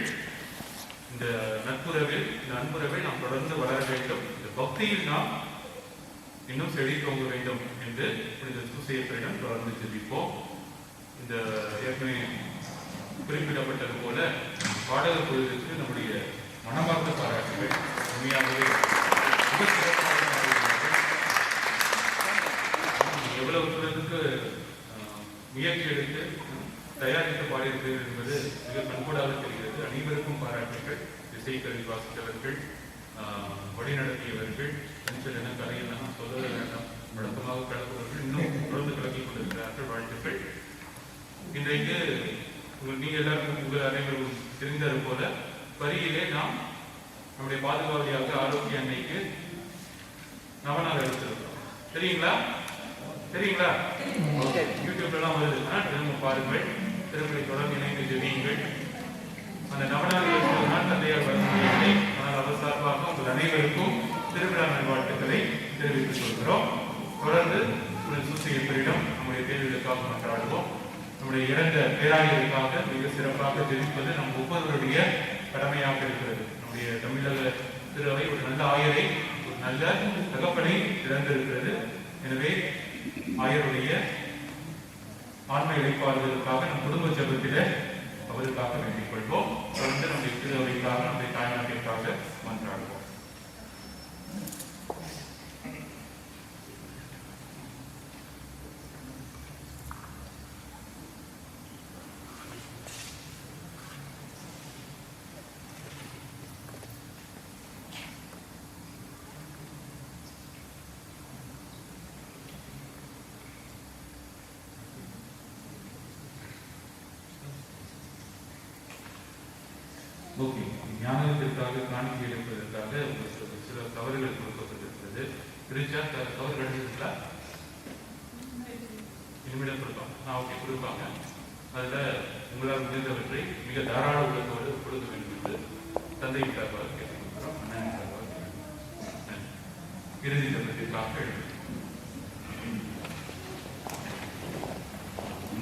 இந்த நட்புறவில், இந்த அன்புறவில் நாம் தொடர்ந்து வளர வேண்டும். இந்த பக்தியில் நாம் இன்னும் செழித்தோங்க வேண்டும் என்று புனித சூசேப்பரிடம் தொடர்ந்து ஜெபிப்போம். இந்த ஏற்கனவே குறிப்பிடப்பட்டது போல பாடகர் குழுவிற்கு நம்முடைய மனமார்ந்த பாராட்டுகள். உண்மையாகவே எவ்வளவு தூரத்துக்கு முயற்சி எடுத்து தயாரித்து பாடியிருக்கிறது என்பது மிக கண்கூடாக தெரிகிறது. அனைவருக்கும் பாராட்டுகள். இசைக்கருவி வாசித்தவர்கள், வழிநடத்தியவர்கள், என கலையெல்லாம் சொல்ல வேண்டாம், வழக்கமாக கலப்பவர்கள் இன்னும் தொடர்ந்து கலக்கிக் கொண்டிருக்கிறார்கள். வாழ்த்துக்கள். இன்றைக்கு நீங்க எல்லாருக்கும் உங்கள் அனைவரும் தெரிந்தது போல வரியிலே நாம் நம்முடைய பாதுகாவலியாக ஆரோக்கிய அன்னைக்கு நவநாள் எடுத்திருக்கிறோம். தெரியுங்களா? யூடியூப்ல எல்லாம் வருது. திரும்ப பாருங்கள். திருப்பதி தொடர்ந்து இணைந்து ஜெபியுங்கள். அந்த நவநாள் எடுப்பதுதான் தந்தையார் வரமுடியவில்லை. ஆனால் அவர் சார்பாக உங்கள் அனைவருக்கும் திருவிழா நல்வாழ்த்துக்களை தெரிவித்துக் கொள்கிறோம். தொடர்ந்து சூசேப்பரிடம் நம்முடைய தேவைகளுக்காக மன்றாடுவோம். நம்முடைய இறந்த பேராயருக்காக மிக சிறப்பாக ஜெபிப்பது நம் ஒவ்வொருவருடைய கடமையாக இருக்கிறது. நம்முடைய தமிழக திருவை ஒரு நல்ல ஆயரை, ஒரு நல்ல தகப்பனை இழந்திருக்கிறது. எனவே ஆயருடைய ஆன்மை இழைப்பாளர்களுக்காக நம் குடும்ப ஜபத்தில அவருக்காக வேண்டிக் கொள்வோம். தொடர்ந்து நம்முடைய திருவைக்காக, நம்முடைய தாய்நாட்டிற்காக மன்றாடுவோம். ஓகே, ஞானத்திற்காக காணிக்கை எடுப்பதற்காக சில தவறுகள் கொடுக்கப்பட்டிருக்கிறது. திருச்சா தவறு கிடைச்சிருக்கா? இனிமேல் கொடுப்பாங்க. ஓகே, கொடுப்பாங்க. அதில் உங்களால் முடிந்தவற்றை மிக தாராள உள்ளத்தோடு கொடுக்க வேண்டும் என்று தந்தை சார்பாக கேட்டுக்கொள்கிறோம். அண்ணன் சார்பாக இறுதி சட்டத்திற்காக எழுதுகிறோம்.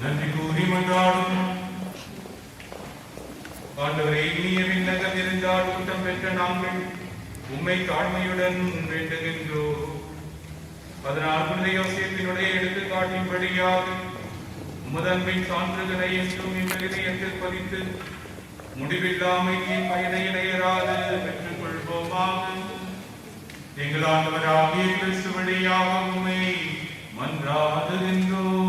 நன்றி கூறி மன்றாடும். ஆண்டவரே, இனிய விண்ணக விருந்தாள் கூட்டம் பெற்ற நாங்கள் உம்மை தாழ்மையுடன் வேண்டுகின்றோம். அதனால் புனித யோசேப்பினுடைய எடுத்துக்காட்டின்படியாக முதன்பின் சான்றுகளை என்றும் எங்கள் இதயத்தில் பதித்து முடிவில்லாமையின் பயனை இடையராது பெற்றுக் கொள்வோமாக. எங்கள் ஆண்டவராகிய கிறிஸ்து வழியாக உம்மை மன்றாடுகின்றோம்.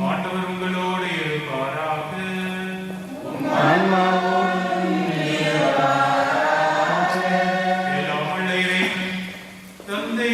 ஆண்டவர் உங்களோடு இருப்பாராக. எல்லாம் உள்ள இறைவன், தந்தை,